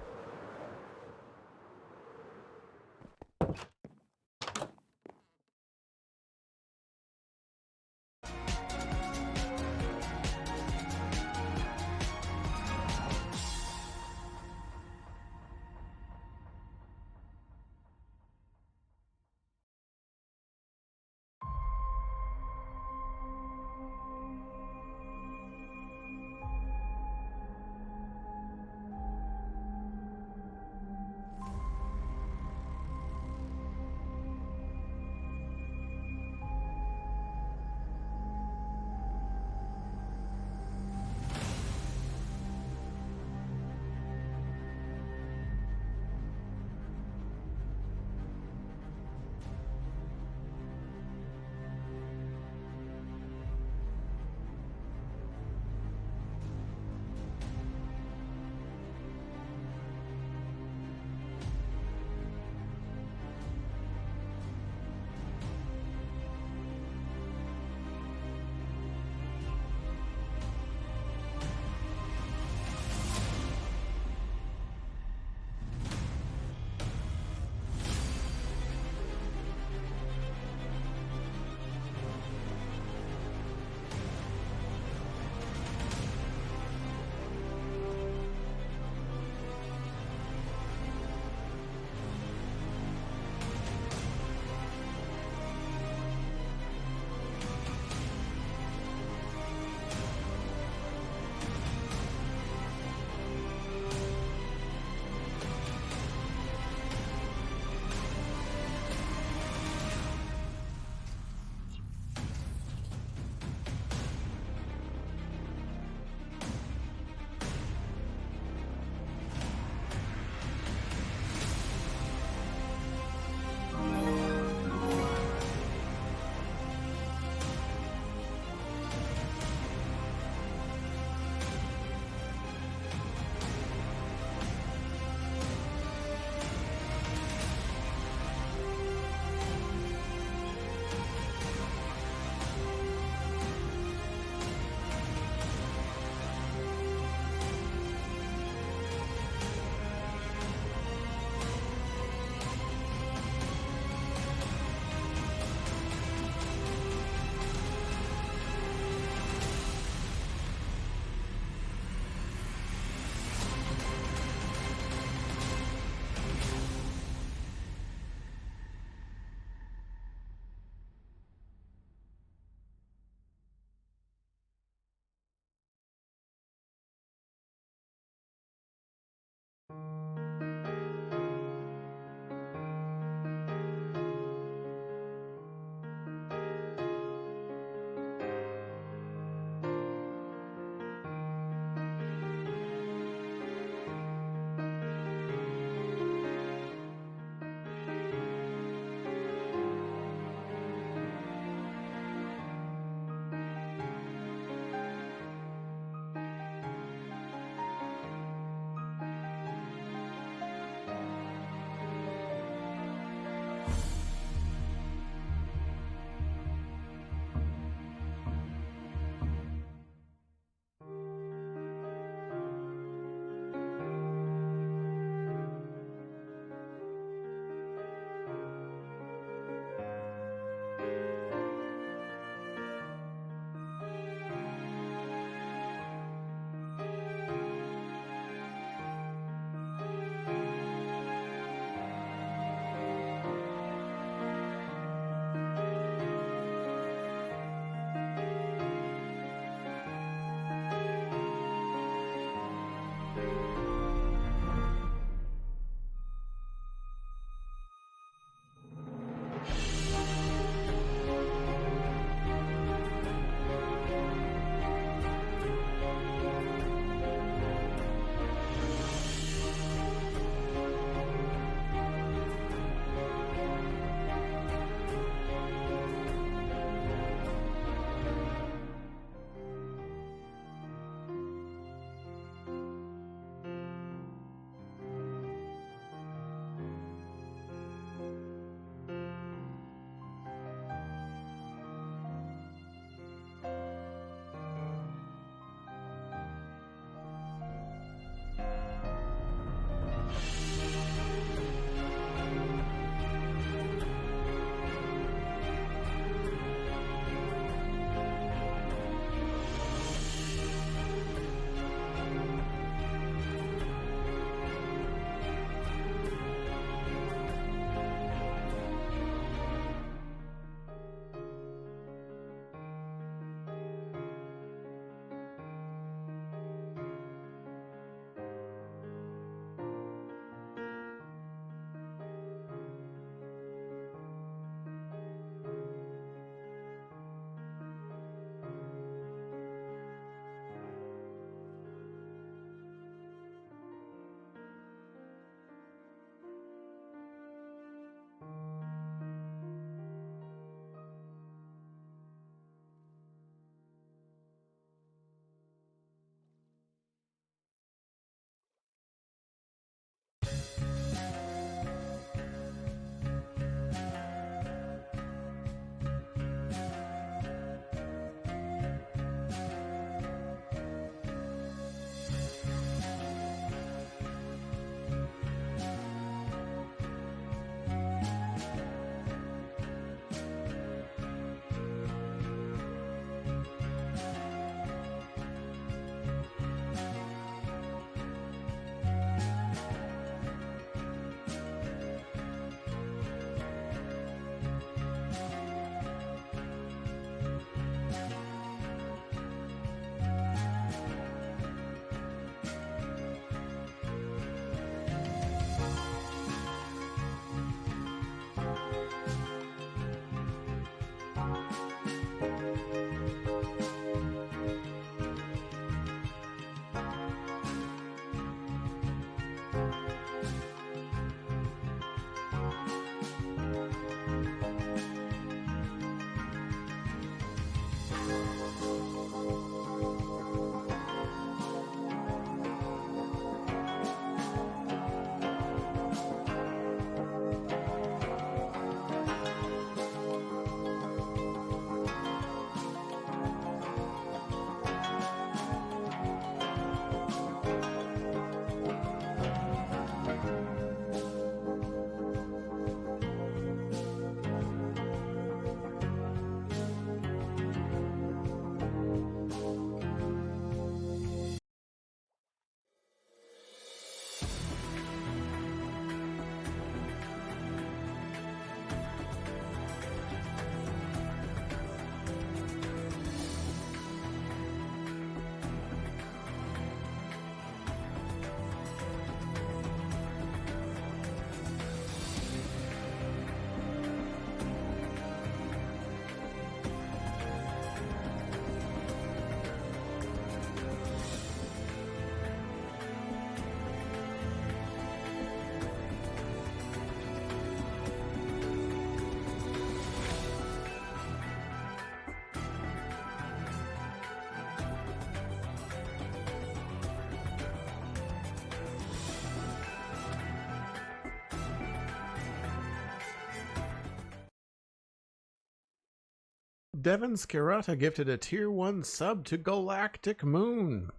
Devon Scarata gifted a tier 1 sub to Galactic Moon.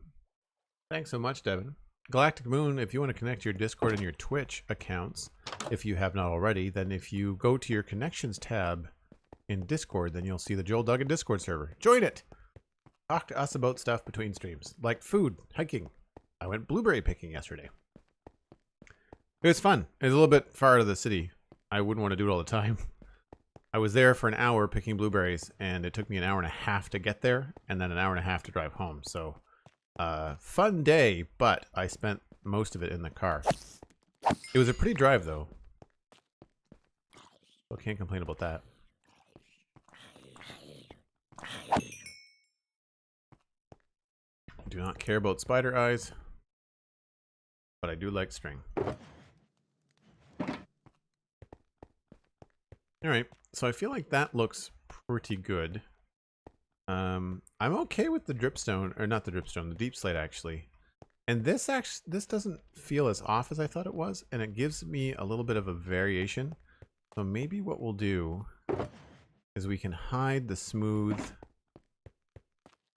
Thanks so much, Devon. Galactic Moon, if you want to connect your Discord and your Twitch accounts, if you have not already, then if you go to your Connections tab in Discord, then you'll see the Joel Duggan Discord server. Join it! Talk to us about stuff between streams, like food, hiking. I went blueberry picking yesterday. It was fun. It was a little bit far out of the city. I wouldn't want to do it all the time. I was there for an hour picking blueberries, and it took me an hour and a half to get there, and then an hour and a half to drive home. So, fun day, but I spent most of it in the car. It was a pretty drive, though. So can't complain about that. Do not care about spider eyes, but I do like string. Alright, so I feel like that looks pretty good. I'm okay with the dripstone, or not the dripstone, the deep slate actually. And this doesn't feel as off as I thought it was, and it gives me a little bit of a variation. So maybe what we'll do is we can hide the smooth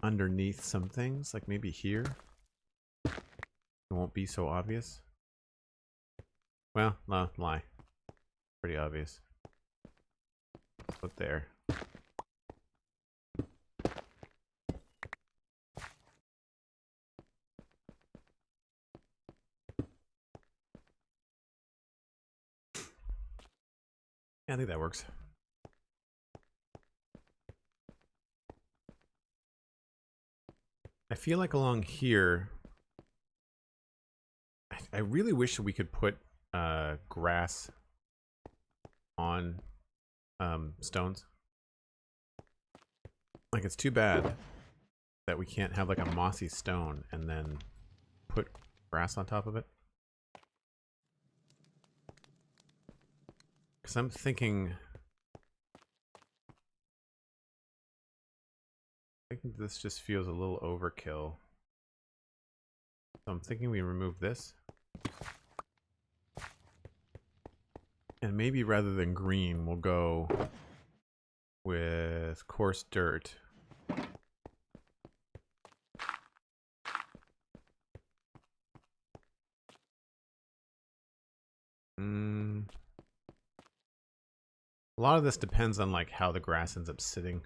underneath some things, like maybe here. It won't be so obvious. Well, no, lie. Pretty obvious. Put there. Yeah, I think that works. I feel like along here, I really wish that we could put grass on stones. Like, it's too bad that we can't have like a mossy stone and then put grass on top of it. Because I'm thinking this just feels a little overkill. So I'm thinking we remove this. And maybe rather than green, we'll go with coarse dirt. A lot of this depends on like how the grass ends up sitting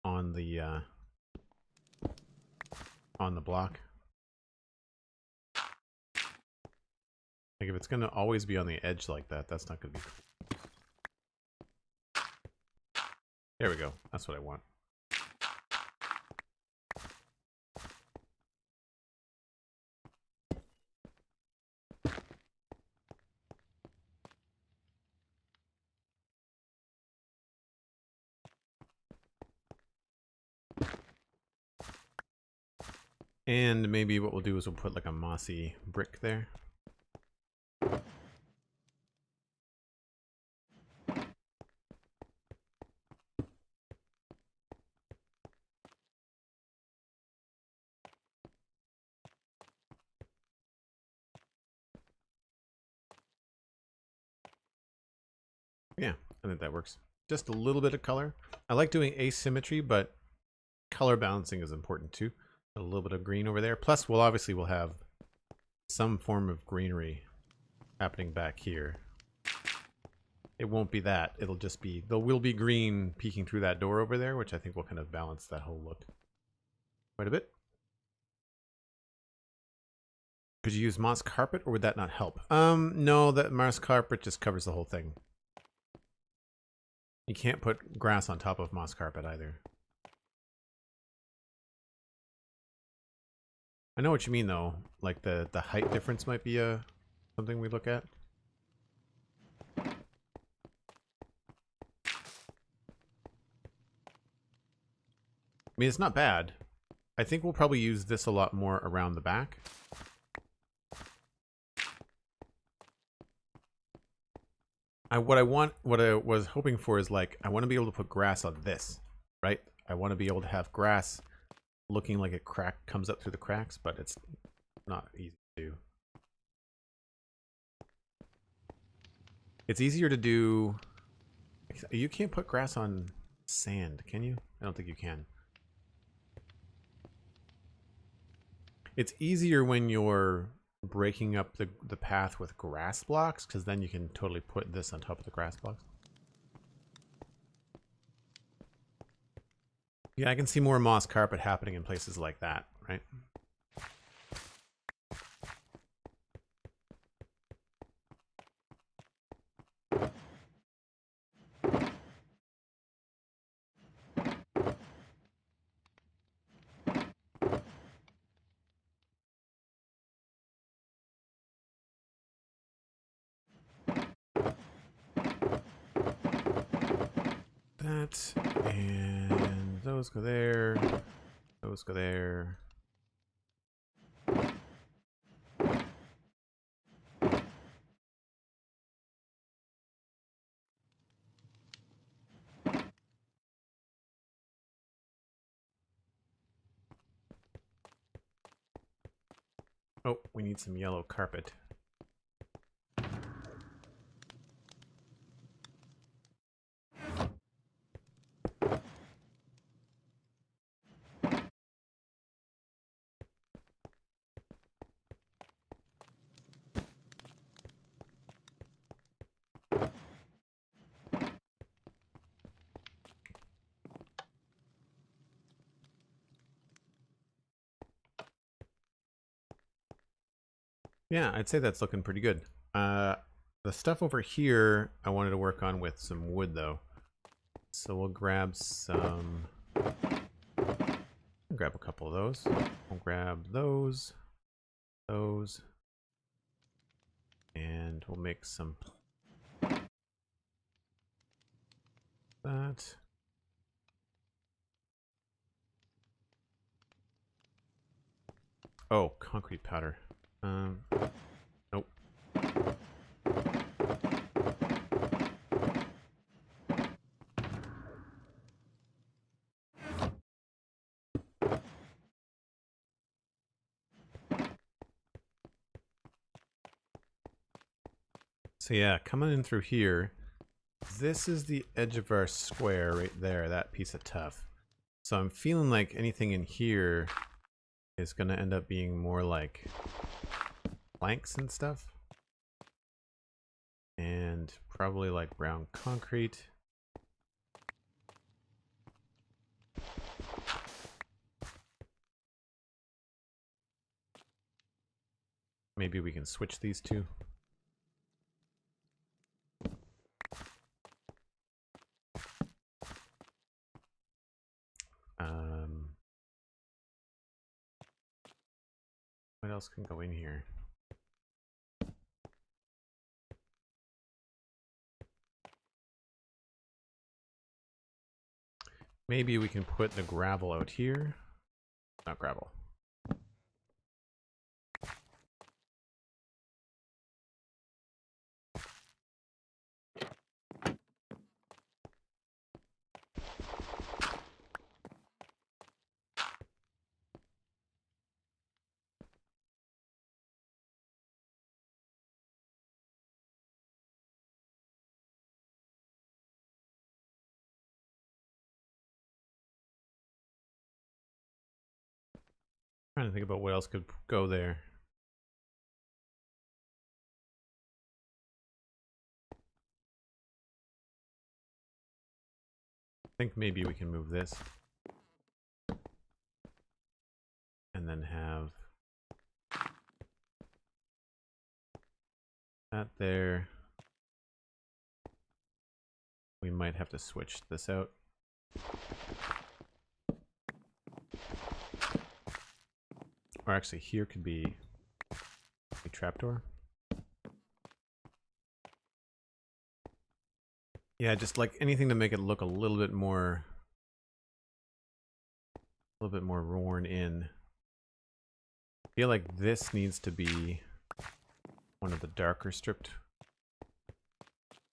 on the block. Like if it's gonna always be on the edge like that, that's not gonna be cool. There we go. That's what I want. And maybe what we'll do is we'll put like a mossy brick there. Yeah, I think that works. Just a little bit of color. I like doing asymmetry, but color balancing is important too. A little bit of green over there. Plus, we'll have some form of greenery happening back here. It won't be that. It'll just be, there will be green peeking through that door over there, which I think will kind of balance that whole look quite a bit. Could you use moss carpet, or would that not help? No, that moss carpet just covers the whole thing. You can't put grass on top of moss carpet either. I know what you mean though. Like the height difference might be something we look at. I mean, it's not bad. I think we'll probably use this a lot more around the back. What I was hoping for is like, I want to be able to put grass on this, right? I want to be able to have grass looking like a crack comes up through the cracks, but it's not easy to do. It's easier to do. You can't put grass on sand. Can you? I don't think you can. It's easier when you're breaking up the path with grass blocks, because then you can totally put this on top of the grass blocks. Yeah, I can see more moss carpet happening in places like that, right? That, and those go there. Those go there. Oh, we need some yellow carpet. Yeah, I'd say that's looking pretty good. The stuff over here, I wanted to work on with some wood, though. So we'll grab some... I'll grab a couple of those. We'll grab those. Those. And we'll make some... That. Oh, concrete powder. Nope. So yeah, coming in through here, this is the edge of our square right there, that piece of tuff. So I'm feeling like anything in here is going to end up being more like planks and stuff. And probably like brown concrete. Maybe we can switch these two. What else can go in here? Maybe we can put the gravel out here. Not gravel. Trying to think about what else could go there. I think maybe we can move this. And then have that there. We might have to switch this out. Or actually, here could be a trapdoor. Yeah, just like anything to make it look a little bit more worn in. I feel like this needs to be one of the darker stripped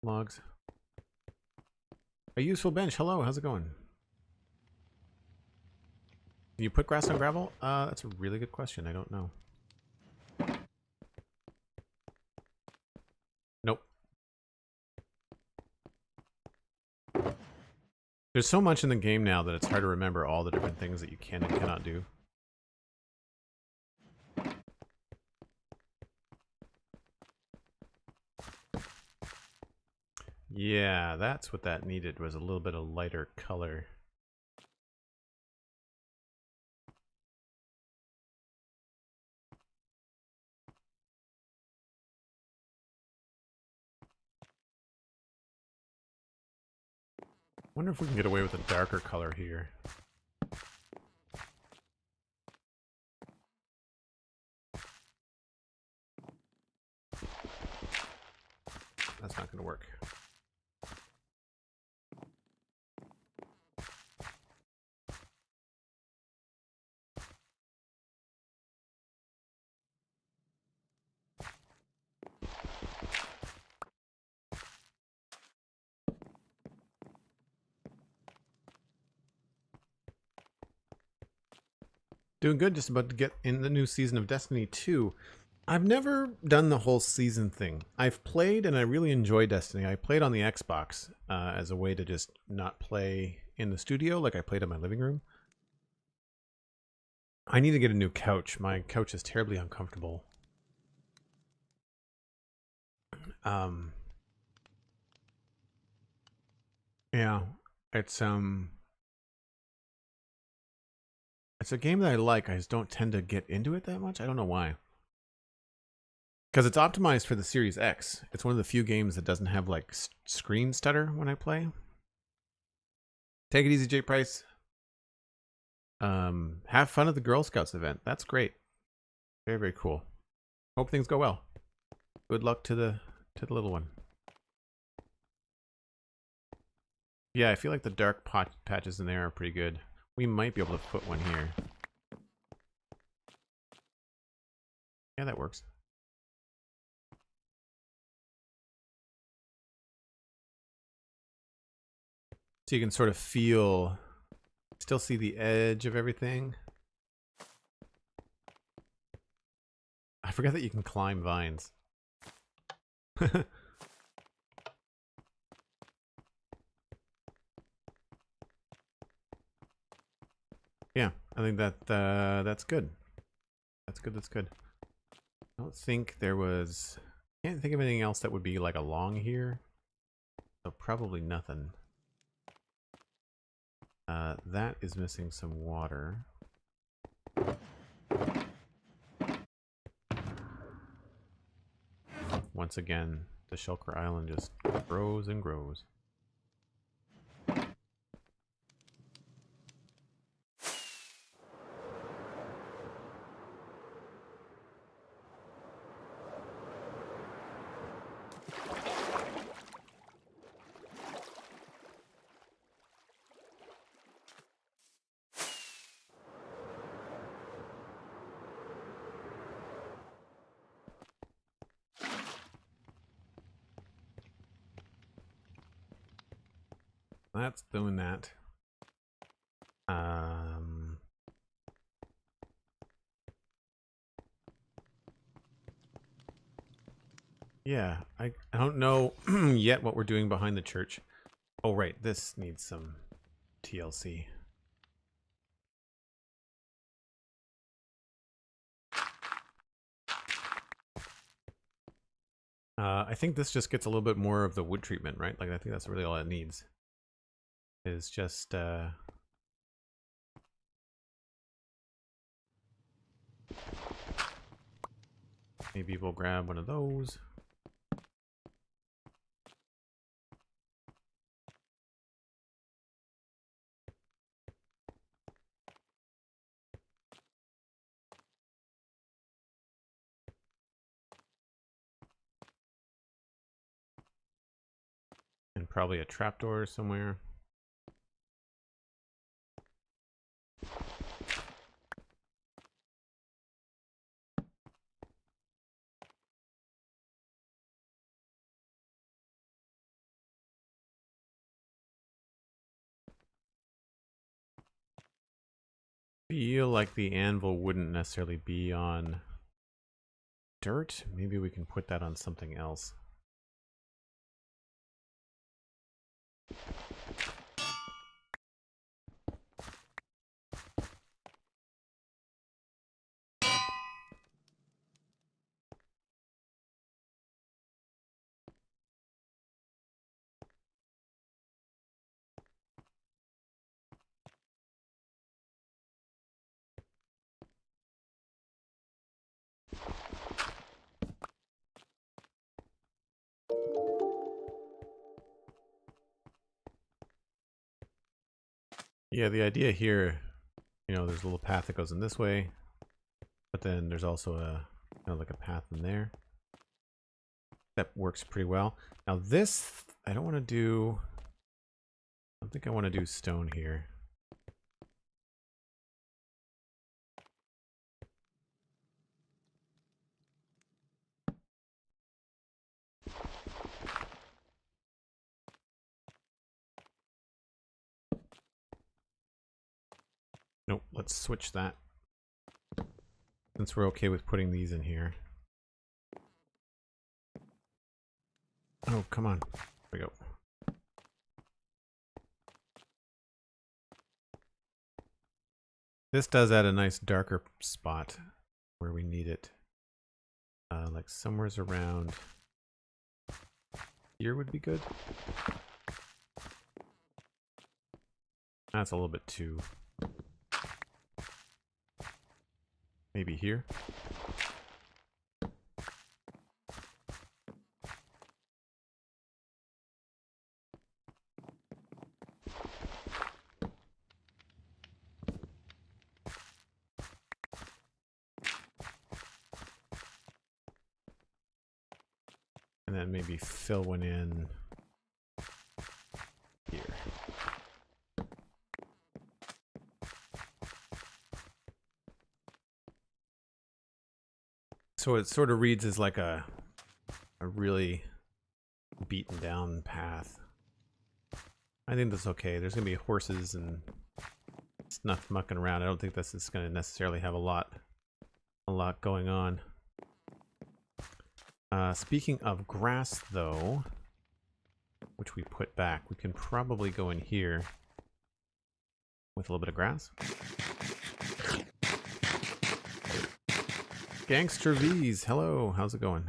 logs. A useful bench. Hello, how's it going? You put grass on gravel? That's a really good question. I don't know. Nope. There's so much in the game now that it's hard to remember all the different things that you can and cannot do. Yeah, that's what that needed, was a little bit of lighter color. Wonder if we can get away with a darker color here. That's not going to work. Doing good, just about to get in the new season of Destiny 2. I've never done the whole season thing. I've played and I really enjoy Destiny. I played on the Xbox as a way to just not play in the studio like I played in my living room. I need to get a new couch. My couch is terribly uncomfortable. Yeah, it's a game that I like. I just don't tend to get into it that much. I don't know why. Because it's optimized for the Series X. It's one of the few games that doesn't have like screen stutter when I play. Take it easy, J Price. Have fun at the Girl Scouts event. That's great. Very, very cool. Hope things go well. Good luck to the little one. Yeah, I feel like the dark patches in there are pretty good. We might be able to put one here. Yeah, that works. So you can sort of feel, still see the edge of everything. I forgot that you can climb vines. Yeah, I think that that's good. That's good. That's good. I don't think there was. Can't think of anything else that would be like along here. So probably nothing. That is missing some water. Once again, the Shulker Island just grows and grows. That's doing that. Yeah, I don't know yet what we're doing behind the church. Oh, right, this needs some TLC. I think this just gets a little bit more of the wood treatment, right? Like, I think that's really all it needs. Is just, maybe we'll grab one of those. And probably a trapdoor somewhere. Feel like the anvil wouldn't necessarily be on dirt. Maybe we can put that on something else. Yeah, the idea here, you know, there's a little path that goes in this way, but then there's also a, you know, like a path in there. That works pretty well. Now this, I don't want to do, I don't think I want to do stone here. Nope, let's switch that. Since we're okay with putting these in here. Oh, come on. There we go. This does add a nice darker spot where we need it. Like somewhere's around here would be good. That's a little bit too... Maybe here. And then maybe fill one in here. So it sort of reads as like a really beaten down path. I think that's okay. There's gonna be horses and stuff mucking around. I don't think this is gonna necessarily have a lot going on. Speaking of grass, though, which we put back, we can probably go in here with a little bit of grass. Gangster V's, hello, how's it going?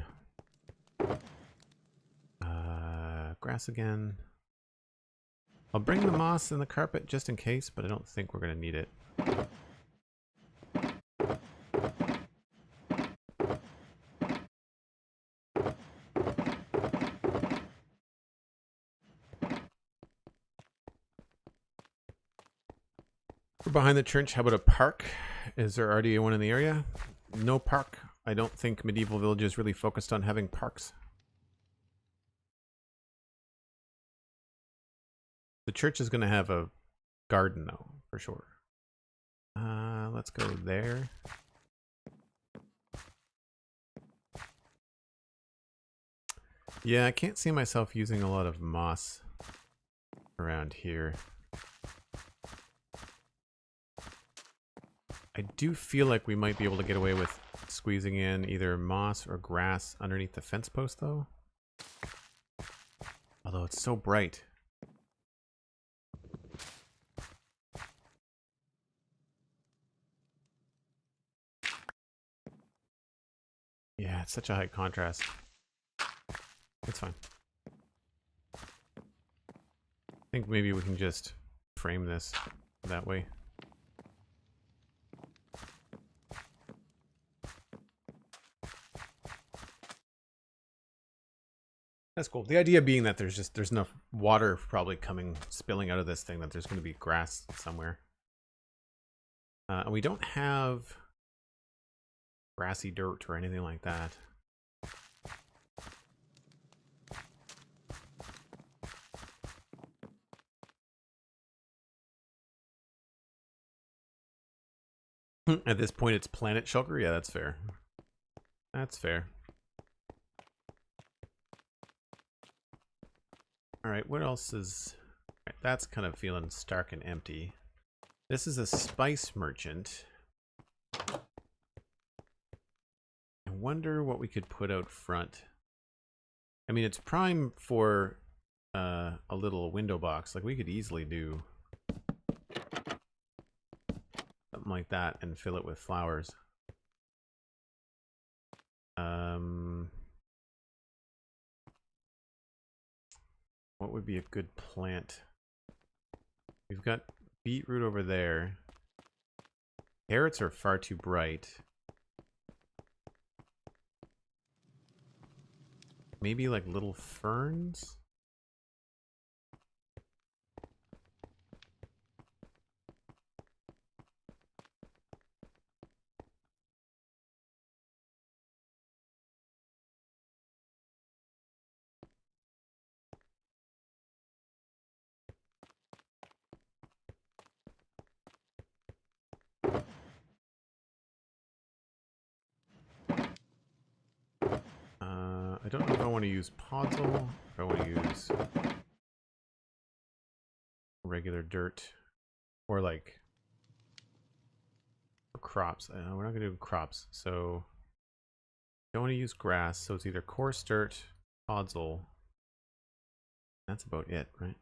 Grass again. I'll bring the moss and the carpet just in case, but I don't think we're gonna need it. We're behind the trench. How about a park? Is there already one in the area? No park. I don't think medieval villages really focused on having parks. The church is going to have a garden, though, for sure. Let's go there. Yeah, I can't see myself using a lot of moss around here. I do feel like we might be able to get away with squeezing in either moss or grass underneath the fence post, though. Although it's so bright. Yeah, it's such a high contrast. It's fine. I think maybe we can just frame this that way. That's cool. The idea being that there's enough water probably spilling out of this thing that there's going to be grass somewhere. And we don't have grassy dirt or anything like that. At this point, it's planet shulker. Yeah, that's fair. That's fair. All right, what else is... Right, that's kind of feeling stark and empty. This is a spice merchant. I wonder what we could put out front. I mean, it's prime for a little window box. Like, we could easily do something like that and fill it with flowers. What would be a good plant? We've got beetroot over there. Carrots are far too bright. Maybe like little ferns? I don't know if I want to use podzol, if I want to use regular dirt, or like crops. We're not going to do crops, so don't want to use grass, so it's either coarse dirt, podzol. That's about it, right?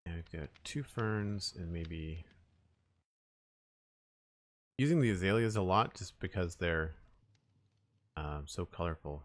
And we've got 2 ferns and maybe using the azaleas a lot just because they're so colorful.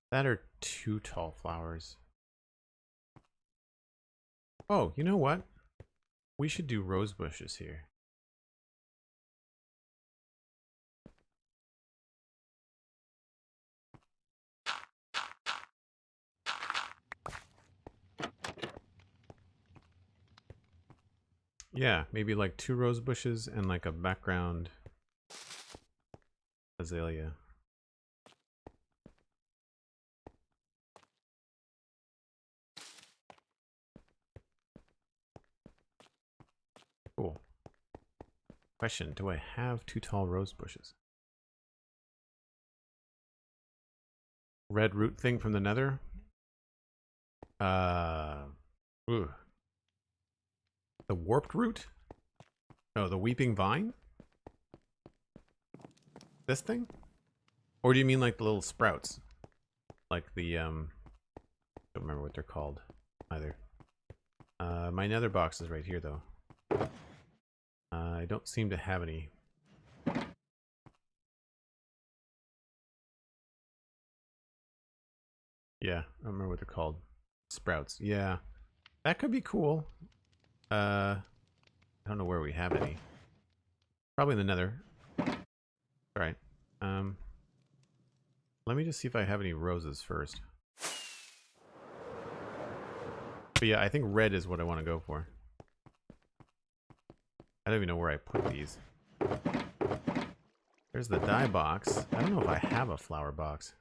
That are 2 tall flowers. Oh, you know what? We should do rose bushes here. Yeah, maybe like 2 rose bushes and like a background azalea. Cool. Question, do I have 2 tall rose bushes? Red root thing from the nether? Ooh. The warped root? No, the weeping vine? This thing? Or do you mean like the little sprouts? Like the, don't remember what they're called either. My nether box is right here though. I don't seem to have any. Yeah, I don't remember what they're called. Sprouts. Yeah. That could be cool. I don't know where we have any. Probably in the nether. Alright. Let me just see if I have any roses first. But yeah, I think red is what I want to go for. I don't even know where I put these. There's the dye box. I don't know if I have a flower box.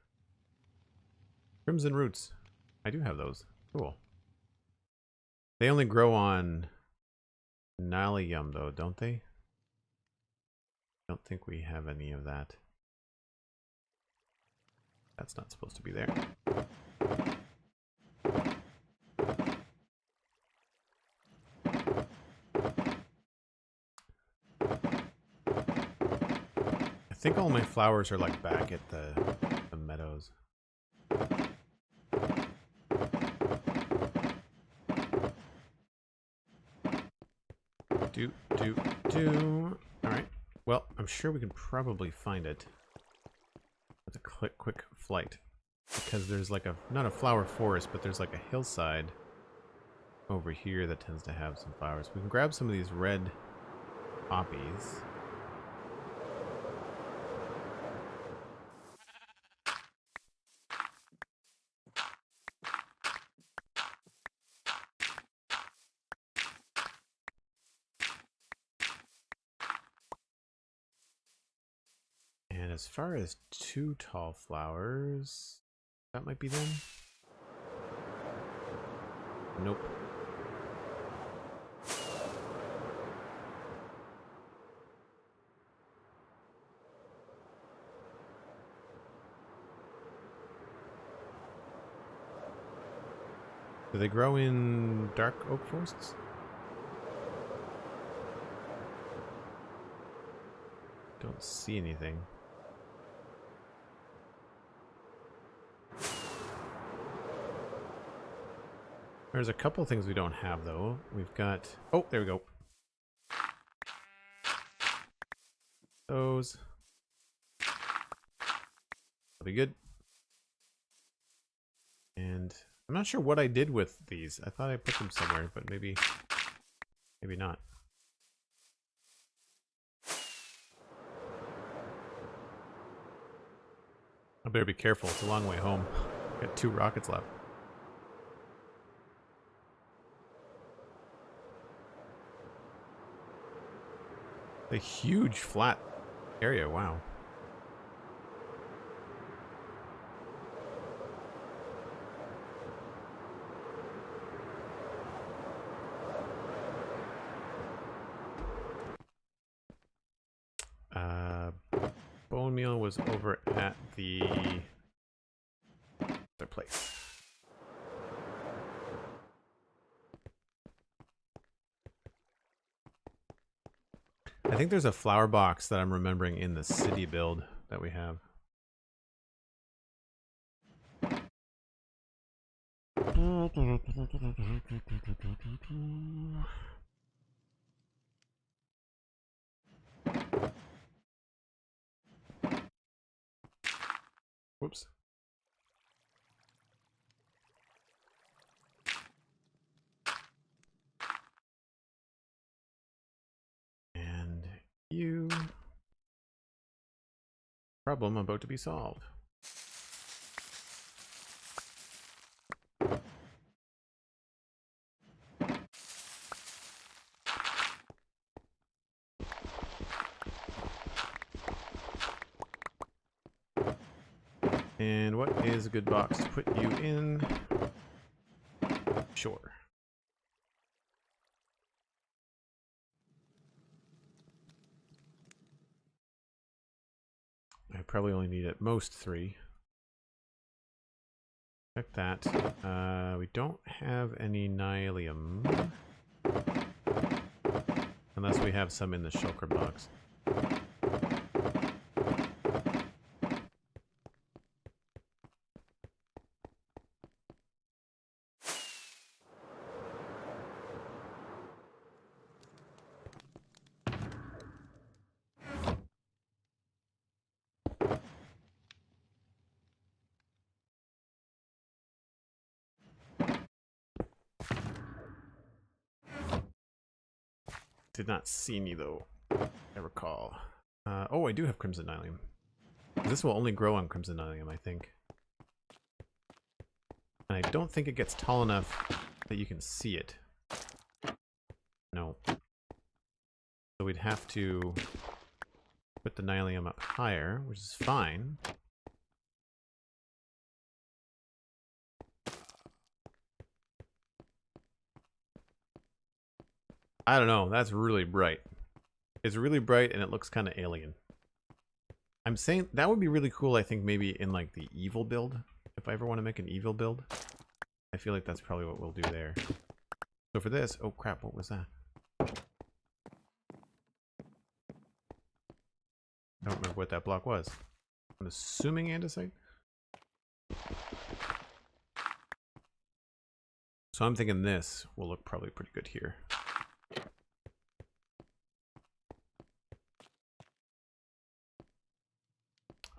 Crimson roots. I do have those. Cool. They only grow on Nylium though, don't they? Don't think we have any of that. That's not supposed to be there. I think all my flowers are like back at the meadows. Do. Alright. Well, I'm sure we can probably find it with a quick flight. Because there's like a, not a flower forest, but there's like a hillside over here that tends to have some flowers. We can grab some of these red poppies. And as far as 2 tall flowers, that might be them. Nope. Do they grow in dark oak forests? Don't see anything. There's a couple things we don't have though. We've got, oh, there we go. Those. That'll be good. And I'm not sure what I did with these. I thought I put them somewhere, but maybe not. I better be careful. It's a long way home. Got 2 rockets left. A huge flat area, wow. Bone meal was over at the other place. I think there's a flower box that I'm remembering in the city build that we have. Whoops. And you. Problem about to be solved. And what is a good box to put you in? Sure. I probably only need at most 3. Check that. We don't have any nylium. Unless we have some in the shulker box. Did not see any though, I recall. Oh, I do have Crimson Nylium. This will only grow on Crimson Nylium, I think. And I don't think it gets tall enough that you can see it. No. So we'd have to put the Nylium up higher, which is fine. I don't know, that's really bright. It's really bright and it looks kind of alien. I'm saying that would be really cool, I think, maybe in like the evil build. If I ever want to make an evil build. I feel like that's probably what we'll do there. So for this, oh crap, what was that? I don't remember what that block was. I'm assuming andesite? So I'm thinking this will look probably pretty good here.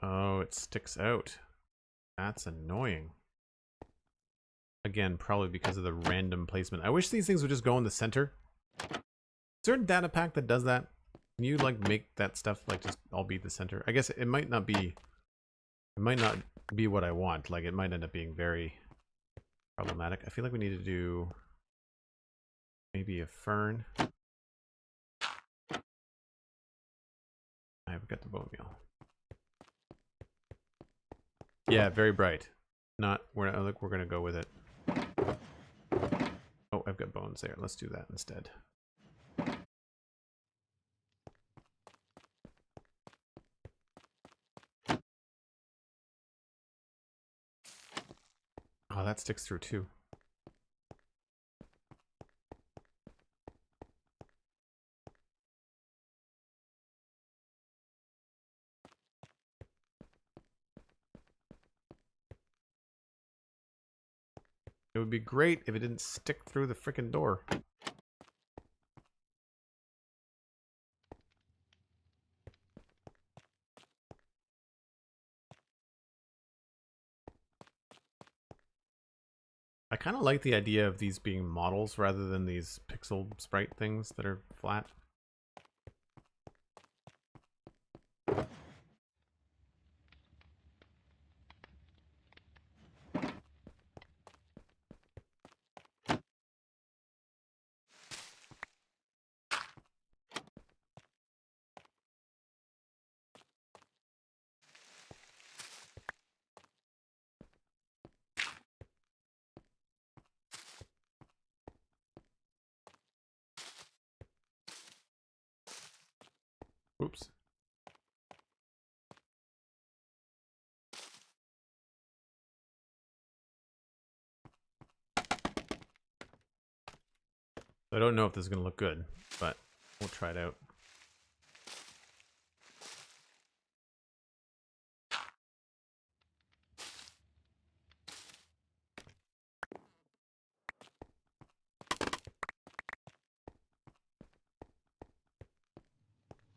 Oh, it sticks out. That's annoying. Again, probably because of the random placement. I wish these things would just go in the center. Is there a data pack that does that? Can you like make that stuff like just all be the center? I guess it might not be. It might not be what I want. Like it might end up being very problematic. I feel like we need to do maybe a fern. I've got the bone meal. Yeah, very bright. Not we're not like we're gonna go with it. Oh, I've got bones there. Let's do that instead. Oh, that sticks through too. It would be great if it didn't stick through the frickin' door. I kind of like the idea of these being models rather than these pixel sprite things that are flat. Oops. I don't know if this is going to look good, but we'll try it out.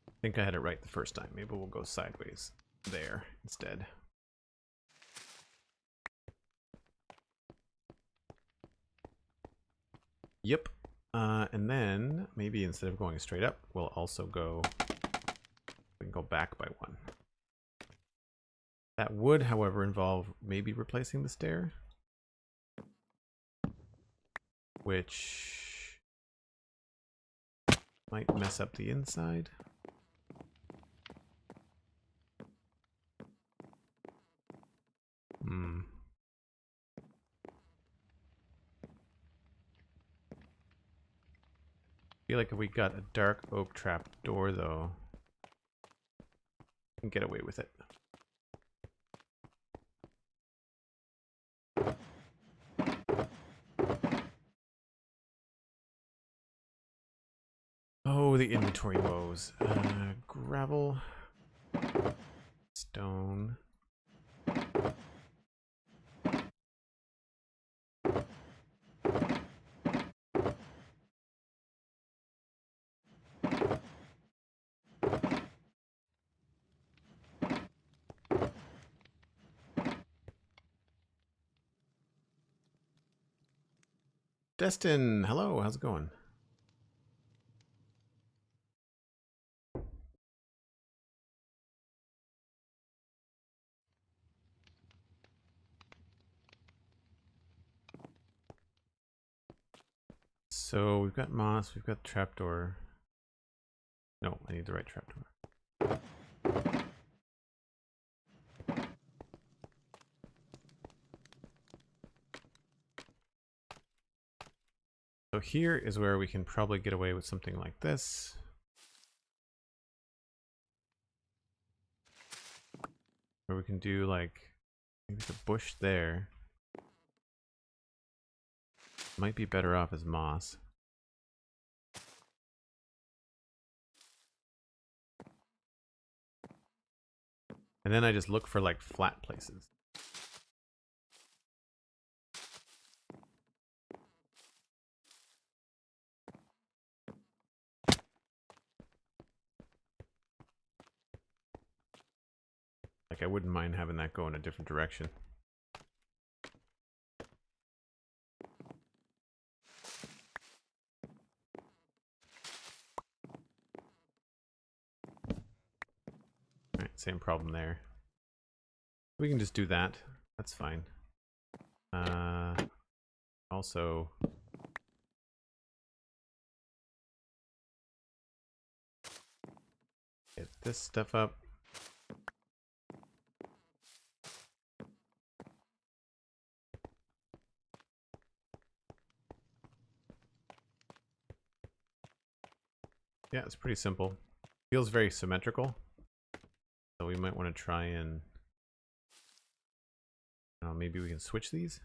I think I had it right the first time. Maybe we'll go sideways there instead. Yep. And then maybe instead of going straight up, we'll also go, we can go back by one. That would, however, involve maybe replacing the stair, which might mess up the inside. I feel like if we got a dark oak trap door, though, we can get away with it. Oh, the inventory woes. Gravel. Stone. Destin, hello, how's it going? So we've got moss, we've got trapdoor. No, I need the right trapdoor. So here is where we can probably get away with something like this. Where we can do like maybe the bush there. Might be better off as moss. And then I just look for like flat places. Like I wouldn't mind having that go in a different direction. Alright, same problem there. We can just do that. That's fine. Also, get this stuff up. Yeah, it's pretty simple. Feels very symmetrical. So we might want to try and maybe we can switch these.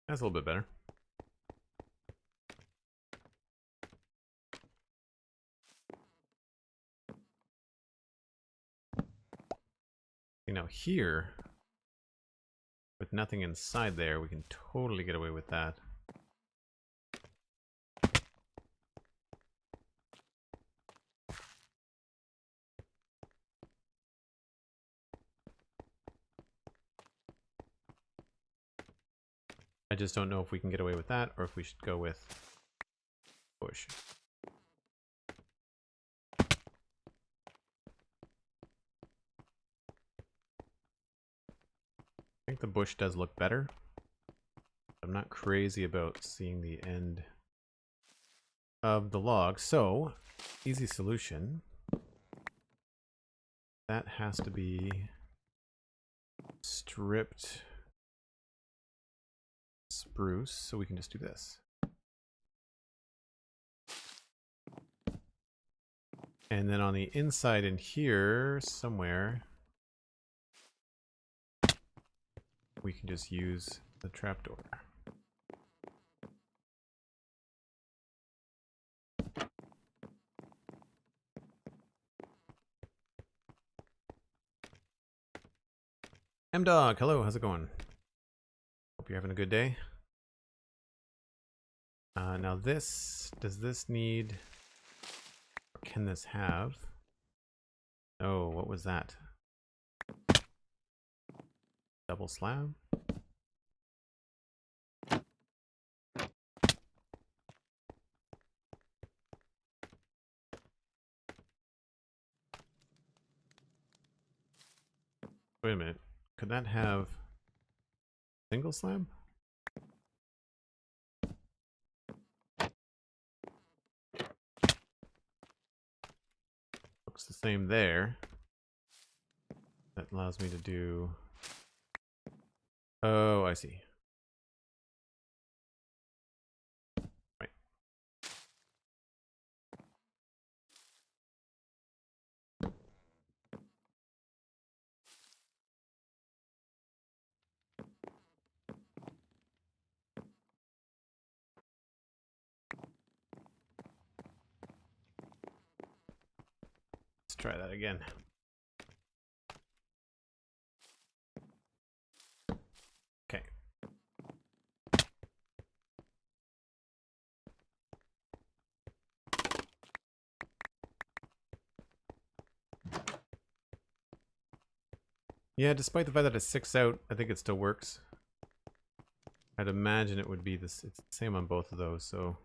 That's a little bit better. You know, here, with nothing inside there, we can totally get away with that. I just don't know if we can get away with that or if we should go with bush. I think the bush does look better. I'm not crazy about seeing the end of the log, so easy solution. That has to be stripped spruce, so we can just do this. And then on the inside in here somewhere, we can just use the trapdoor. M-Dog, hello, how's it going? Hope you're having a good day. Now this, does this need, or can this have? Oh, what was that? Double slab? Wait a minute, could that have single slab? Looks the same there. That allows me to do... Oh, I see. Right. Let's try that again. Okay. Yeah, despite the fact that it's 6 out, I think it still works. I'd imagine it would be this. It's the same on both of those, so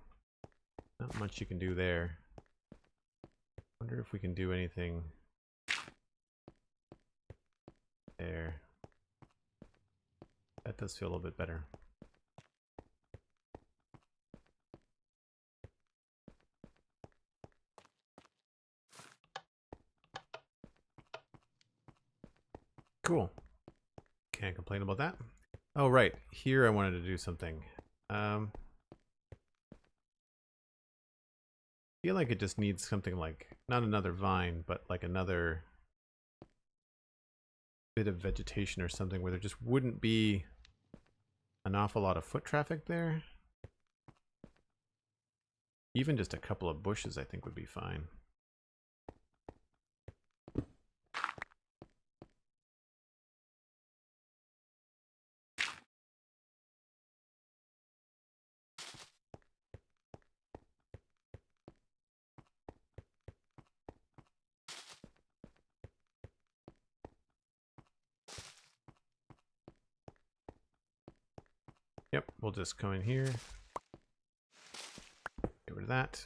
not much you can do there. Wonder if we can do anything there. That does feel a little bit better. Cool. Can't complain about that. Oh, right. Here I wanted to do something. Feel like it just needs something like, not another vine, but like another bit of vegetation or something where there just wouldn't be an awful lot of foot traffic there. Even just a couple of bushes I think would be fine. Yep, we'll just come in here. Get rid of that.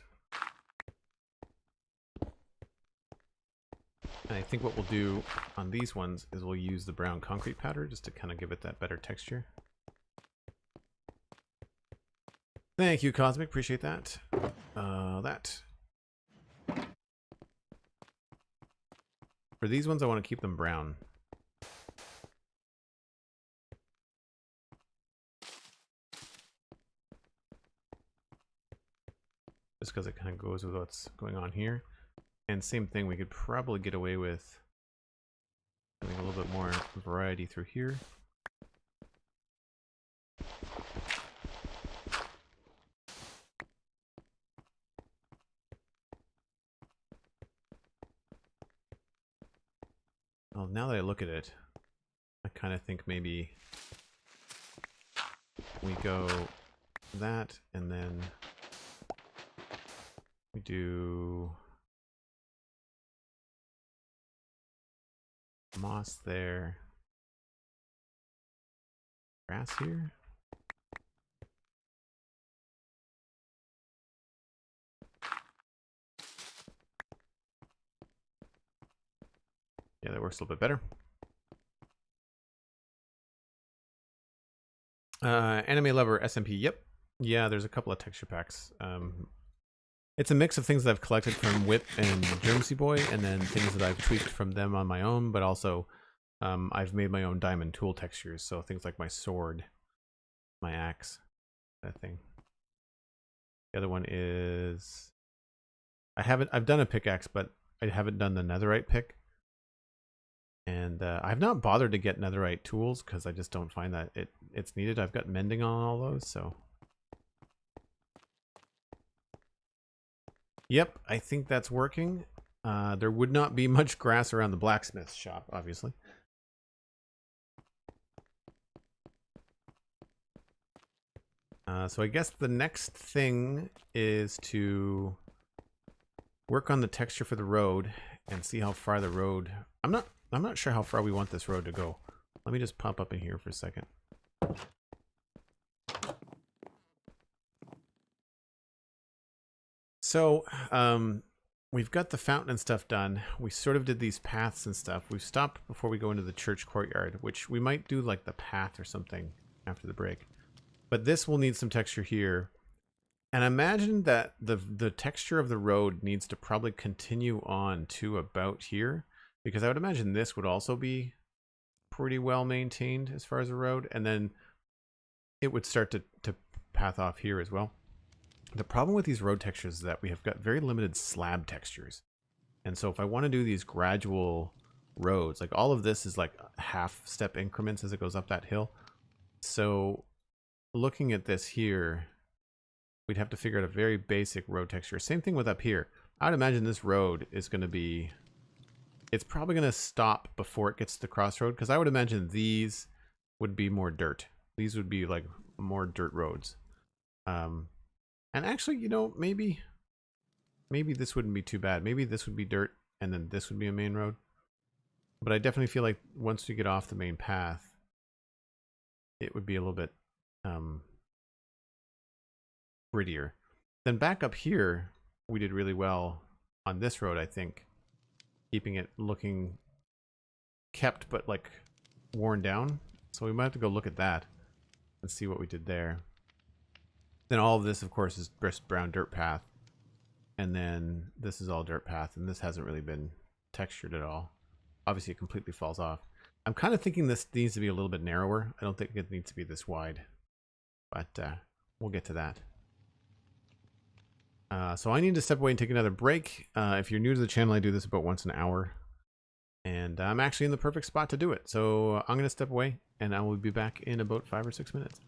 And I think what we'll do on these ones is we'll use the brown concrete powder just to kind of give it that better texture. Thank you, Cosmic. Appreciate that. That. For these ones, I want to keep them brown. Just because it kind of goes with what's going on here. And same thing, we could probably get away with having a little bit more variety through here. Well, now that I look at it, I kind of think maybe we go that and then we do moss there, grass here. Yeah, that works a little bit better. Anime Lover SMP, yep. Yeah, there's a couple of texture packs. It's a mix of things that I've collected from Whip and Germsy Boy, and then things that I've tweaked from them on my own, but also I've made my own diamond tool textures, so things like my sword, my axe, that thing. The other one is... I've done a pickaxe, but I haven't done the netherite pick. And I've not bothered to get netherite tools because I just don't find that it's needed. I've got mending on all those, so... Yep, I think that's working. There would not be much grass around the blacksmith shop, obviously. So I guess the next thing is to work on the texture for the road and see how far the road... I'm not sure how far we want this road to go. Let me just pop up in here for a second. So, we've got the fountain and stuff done. We sort of did these paths and stuff. We've stopped before we go into the church courtyard, which we might do like the path or something after the break. But this will need some texture here. And I imagine that the texture of the road needs to probably continue on to about here, because I would imagine this would also be pretty well maintained as far as a road, and then it would start to path off here as well. The problem with these road textures is that we have got very limited slab textures. And so if I want to do these gradual roads, like all of this is like half step increments as it goes up that hill. So looking at this here, we'd have to figure out a very basic road texture. Same thing with up here. I would imagine this road is going to be... It's probably going to stop before it gets to the crossroad, because I would imagine these would be more dirt. These would be like more dirt roads. And actually, you know, maybe this wouldn't be too bad. Maybe this would be dirt and then this would be a main road. But I definitely feel like once you get off the main path, it would be a little bit grittier. Then back up here, we did really well on this road, I think. Keeping it looking kept but like worn down. So we might have to go look at that and see what we did there. Then all of this, of course, is brisk brown dirt path. And then this is all dirt path, and this hasn't really been textured at all. Obviously, it completely falls off. I'm kind of thinking this needs to be a little bit narrower. I don't think it needs to be this wide. But we'll get to that. So I need to step away and take another break. If you're new to the channel, I do this about once an hour. And I'm actually in the perfect spot to do it. So I'm going to step away, and I will be back in about 5 or 6 minutes.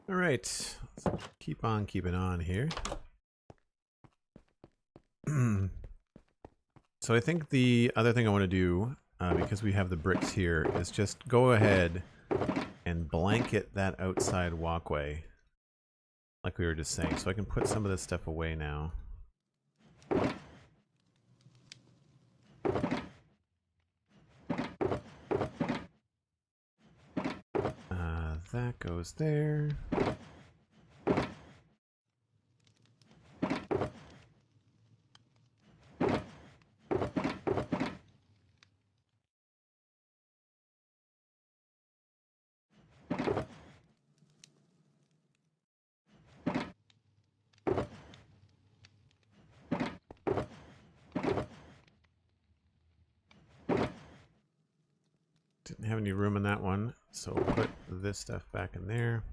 All right, let's keep on keeping on here. So I think the other thing I want to do, because we have the bricks here, is just go ahead and blanket that outside walkway, like we were just saying. So I can put some of this stuff away now. That goes there. Didn't have any room in that one, so put this stuff back in there.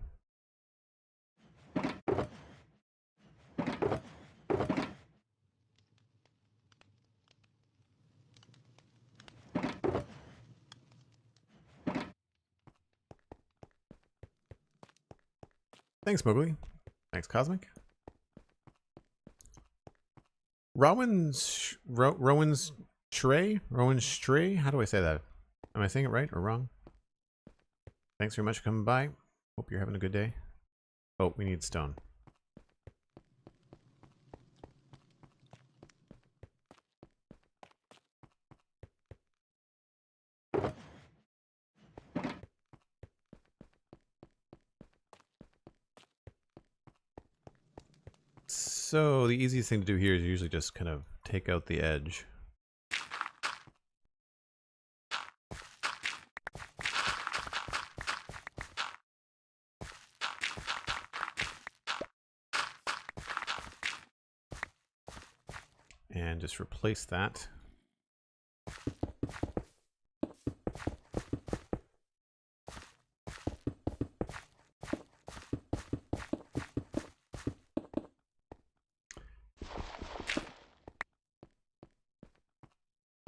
Thanks, Mowgli. Thanks, Cosmic. Rowan's Stray? Rowan's Stray? How do I say that? Am I saying it right or wrong? Thanks very much for coming by. Hope you're having a good day. Oh, we need stone. So the easiest thing to do here is usually just kind of take out the edge. And just replace that.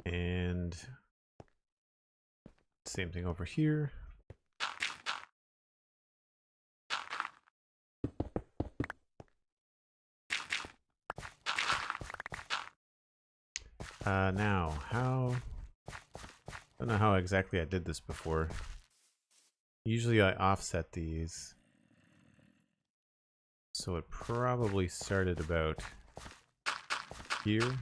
And same thing over here. Now, I don't know how exactly I did this before. Usually I offset these. So it probably started about here.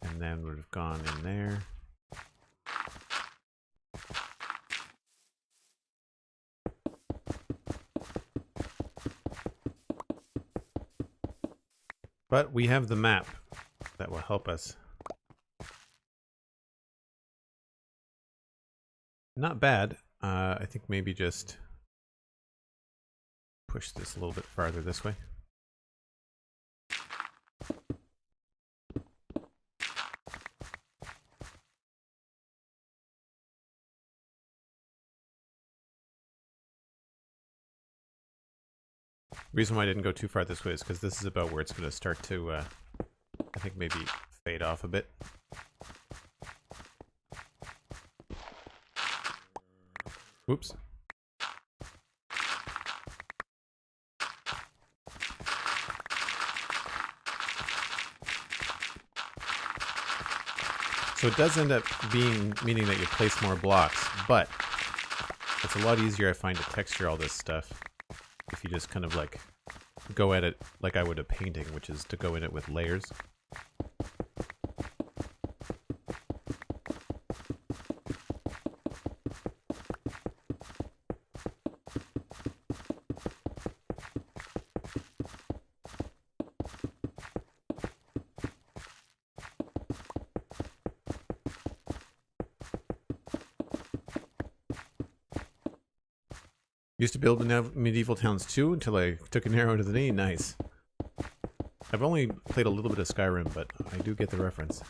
And then would have gone in there. But we have the map that will help us. Not bad. I think maybe just push this a little bit farther this way. The reason why I didn't go too far this way is because this is about where it's going to start to, I think, maybe fade off a bit. Oops. So it does end up meaning that you place more blocks, but it's a lot easier, I find, to texture all this stuff if you just kind of like go at it like I would a painting, which is to go in it with layers. Used to build medieval towns too until I took an arrow to the knee. Nice. I've only played a little bit of Skyrim, but I do get the reference.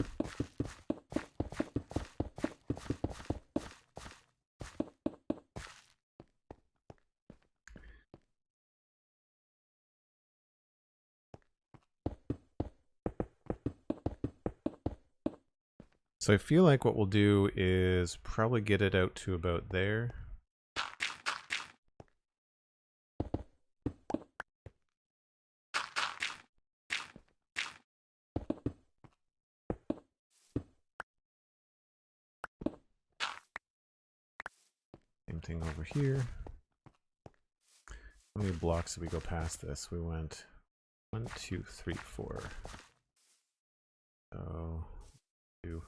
So I feel like what we'll do is probably get it out to about there. Same thing over here. How many blocks did we go past this? We went 1, 2, 3, 4. So 2.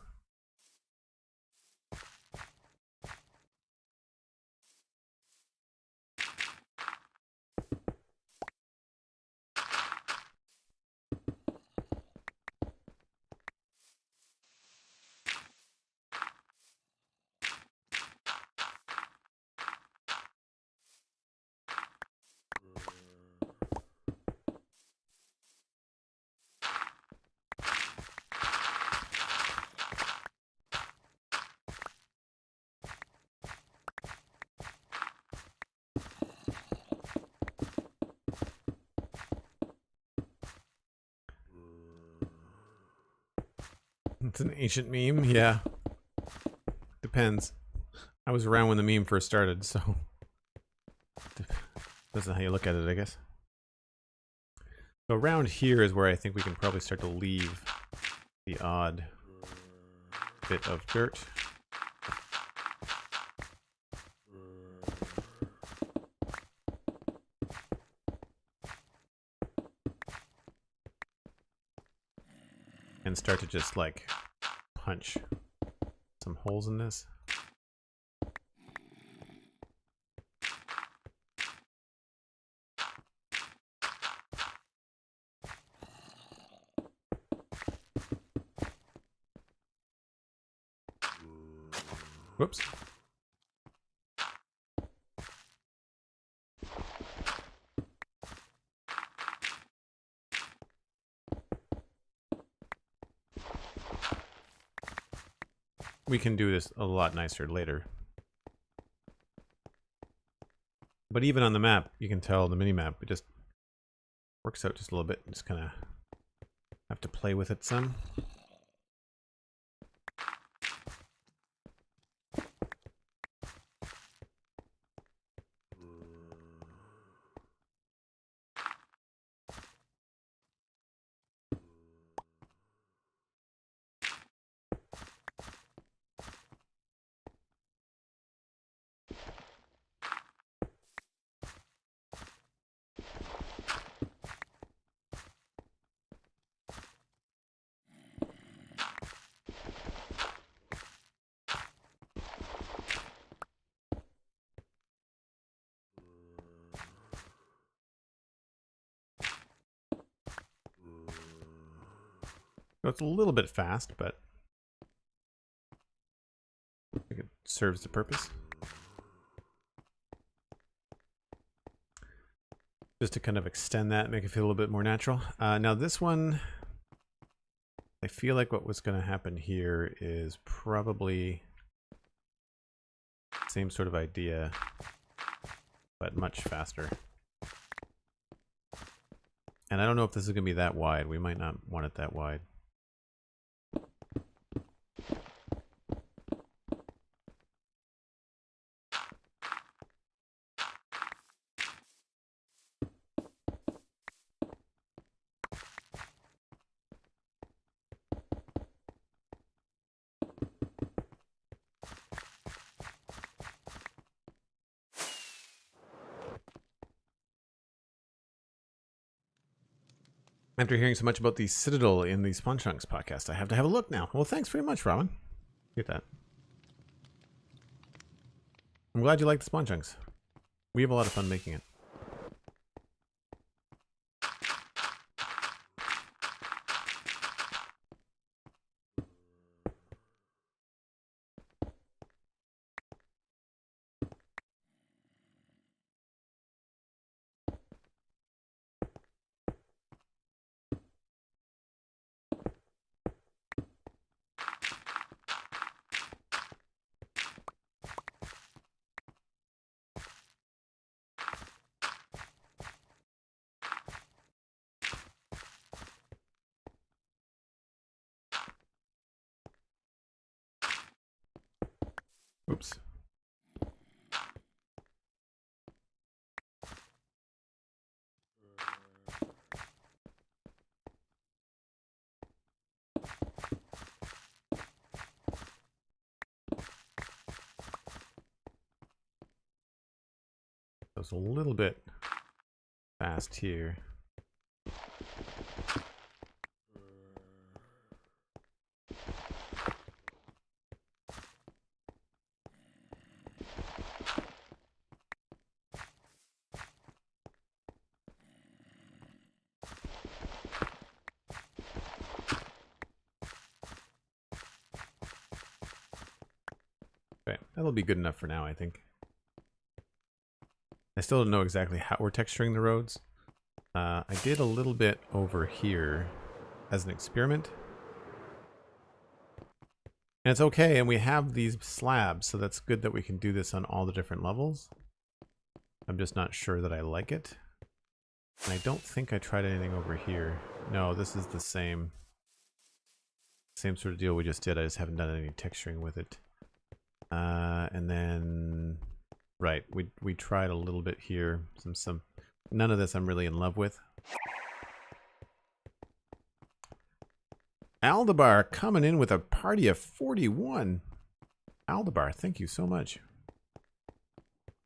It's an ancient meme, yeah. Depends. I was around when the meme first started, so depends on how you look at it, I guess. So around here is where I think we can probably start to leave the odd bit of dirt. And start to just like punch some holes in this. Whoops. We can do this a lot nicer later. But even on the map, you can tell the mini-map, it just works out just a little bit. Just kind of have to play with it some. So it's a little bit fast, but I think it serves the purpose. Just to kind of extend that, make it feel a little bit more natural. Now this one, I feel like what was going to happen here is probably same sort of idea, but much faster. And I don't know if this is going to be that wide. We might not want it that wide. After hearing so much about the Citadel in the Spawn Chunks podcast, I have to have a look now. Well, thanks very much, Robin. Get that. I'm glad you like the Spawn Chunks. We have a lot of fun making it. Oops. was a little bit fast here. Okay, that'll be good enough for now, I think. I still don't know exactly how we're texturing the roads. I did a little bit over here as an experiment. And it's okay, and we have these slabs, so that's good that we can do this on all the different levels. I'm just not sure that I like it. And I don't think I tried anything over here. No, this is the same sort of deal we just did. I just haven't done any texturing with it. And then, right, we tried a little bit here. Some none of this I'm really in love with. Aldebar coming in with a party of 41. Aldebar, thank you so much.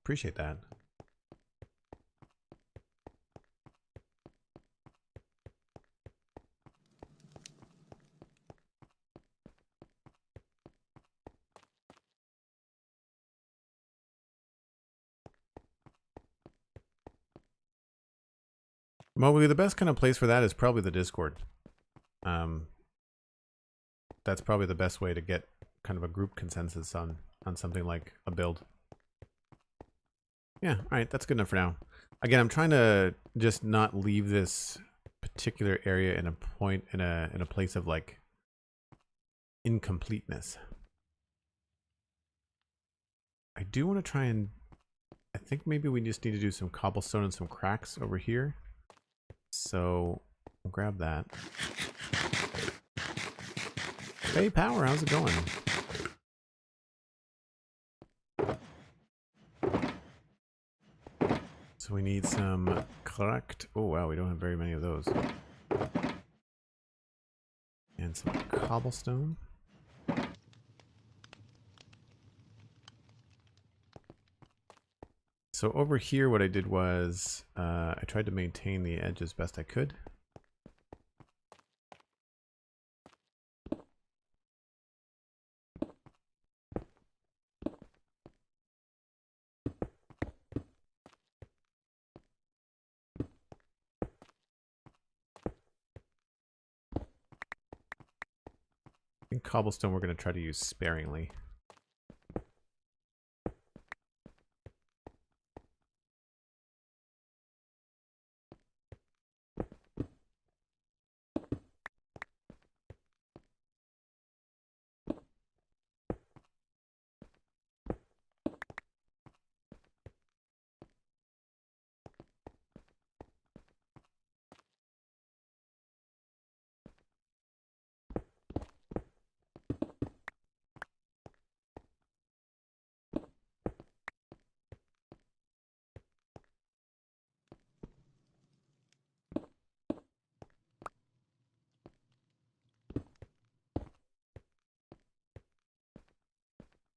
Appreciate that. Mowgli, the best kind of place for that is probably the Discord. That's probably the best way to get kind of a group consensus on something like a build. Yeah, all right, that's good enough for now. Again, I'm trying to just not leave this particular area in a place of like incompleteness. I do want to try and I think maybe we just need to do some cobblestone and some cracks over here. So we'll grab that. Hey Power, how's it going? So we need some cracked. Oh wow, we don't have very many of those. And some cobblestone. So over here what I did was I tried to maintain the edge as best I could. I think cobblestone we're going to try to use sparingly.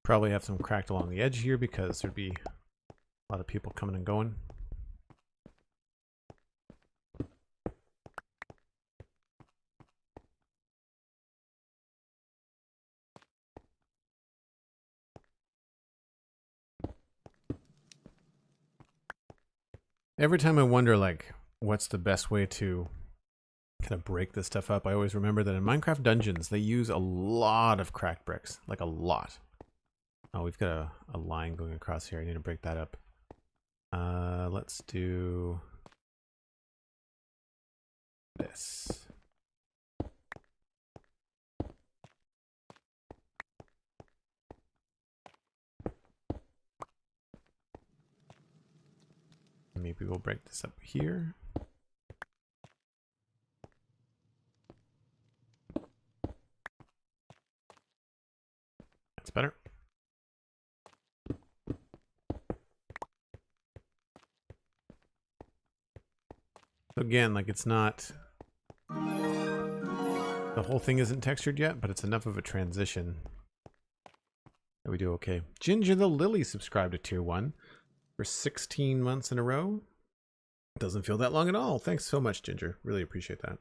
Probably have some cracked along the edge here because there'd be a lot of people coming and going. Every time I wonder, like, what's the best way to kind of break this stuff up, I always remember that in Minecraft Dungeons, they use a lot of cracked bricks. Like, a lot. Oh, we've got a line going across here. I need to break that up. Let's do this. Maybe we'll break this up here. That's better. So again, like it's not, the whole thing isn't textured yet, but it's enough of a transition that we do okay. Ginger the Lily subscribed to tier 1. for 16 months in a row. Doesn't feel that long at all. Thanks so much, Ginger. Really appreciate that.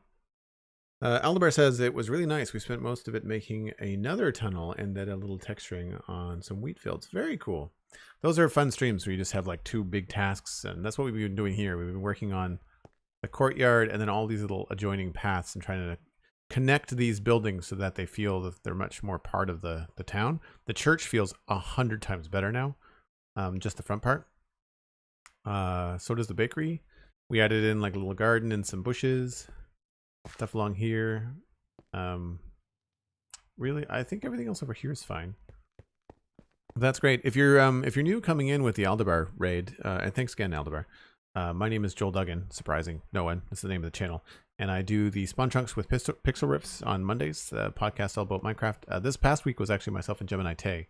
Aldebar says it was really nice. We spent most of it making another tunnel and then a little texturing on some wheat fields. Very cool. Those are fun streams where you just have like two big tasks, and that's what we've been doing here. We've been working on the courtyard and then all these little adjoining paths and trying to connect these buildings so that they feel that they're much more part of the town. The church feels 100 times better now, just the front part. So does the bakery. We added in like a little garden and some bushes. Stuff along here. Really, I think everything else over here is fine. That's great. If you're new coming in with the Aldebar raid, and thanks again, Aldebar. My name is Joel Duggan. Surprising, no one. That's the name of the channel, and I do the Spawn Chunks with Pixel Riffs on Mondays. Podcast all about Minecraft. This past week was actually myself and Gemini Tay,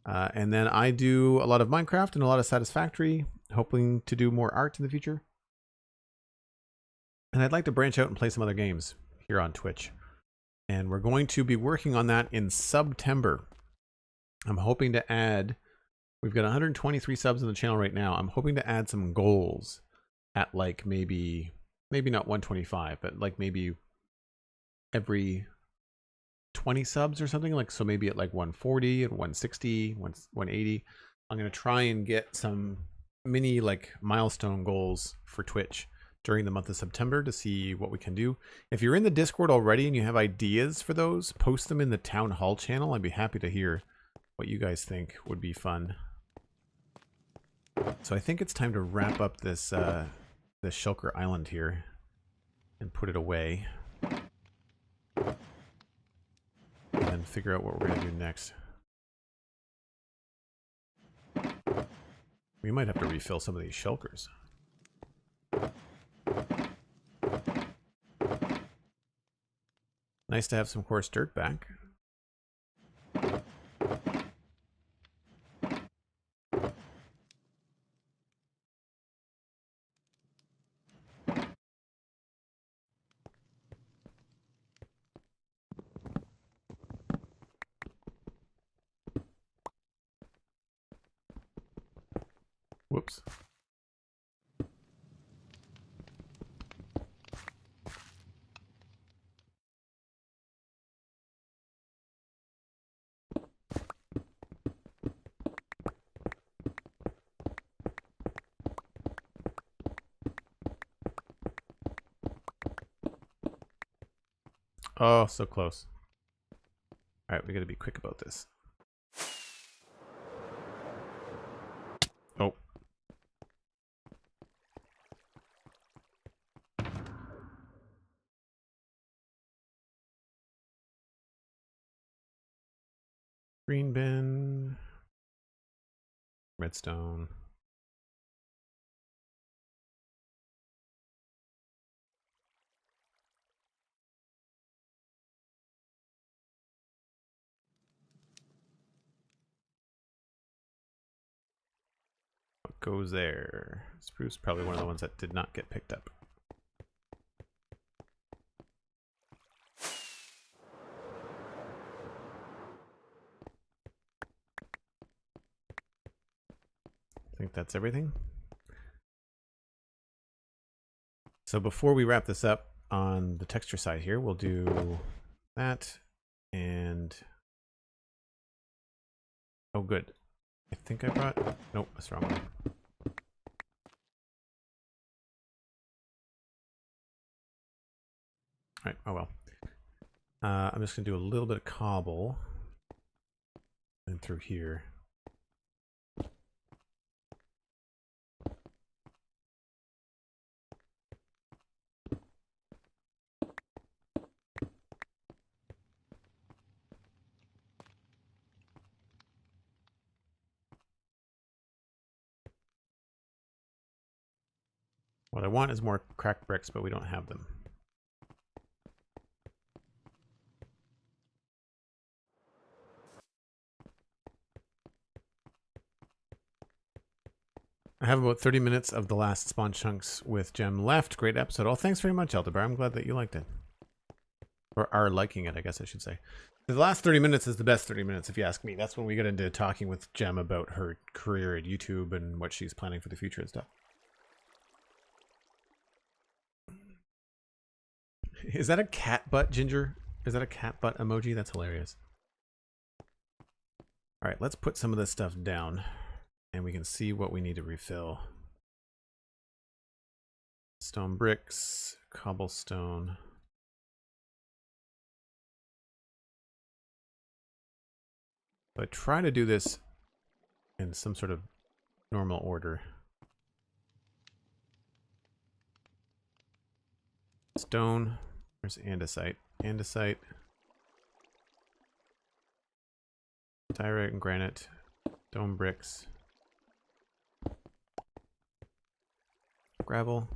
and then I do a lot of Minecraft and a lot of Satisfactory, hoping to do more art in the future. And I'd like to branch out and play some other games here on Twitch. And we're going to be working on that in September. I'm hoping to add, we've got 123 subs on the channel right now. I'm hoping to add some goals at like maybe not 125, but like maybe every 20 subs or something. Like, so maybe at like 140 and 160, 180. I'm going to try and get some mini like milestone goals for Twitch during the month of September to see what we can do. If you're in the Discord already and you have ideas for those, post them in the Town Hall channel. I'd be happy to hear what you guys think would be fun. So I think it's time to wrap up this this Shulker Island here and put it away. And then figure out what we're going to do next. We might have to refill some of these shulkers. Nice to have some coarse dirt back. Whoops. Oh, so close. All right, we got to be quick about this. Oh. Green bin. Redstone. What goes there? Spruce, probably one of the ones that did not get picked up. I think that's everything. So before we wrap this up on the texture side here, we'll do that and... Oh, good. I think I brought... Nope, that's the wrong one. Alright, oh well. I'm just going to do a little bit of cobble and through here. What I want is more cracked bricks, but we don't have them. I have about 30 minutes of the last Spawn Chunks with Gem left. Great episode. Oh, thanks very much, Aldebar. I'm glad that you liked it. Or are liking it, I guess I should say. The last 30 minutes is the best 30 minutes, if you ask me. That's when we get into talking with Jem about her career at YouTube and what she's planning for the future and stuff. Is that a cat butt, Ginger? Is that a cat butt emoji? That's hilarious. All right, let's put some of this stuff down and we can see what we need to refill. Stone bricks, cobblestone. So I try to do this in some sort of normal order. Stone, there's andesite. Andesite, diorite and granite, stone bricks, gravel,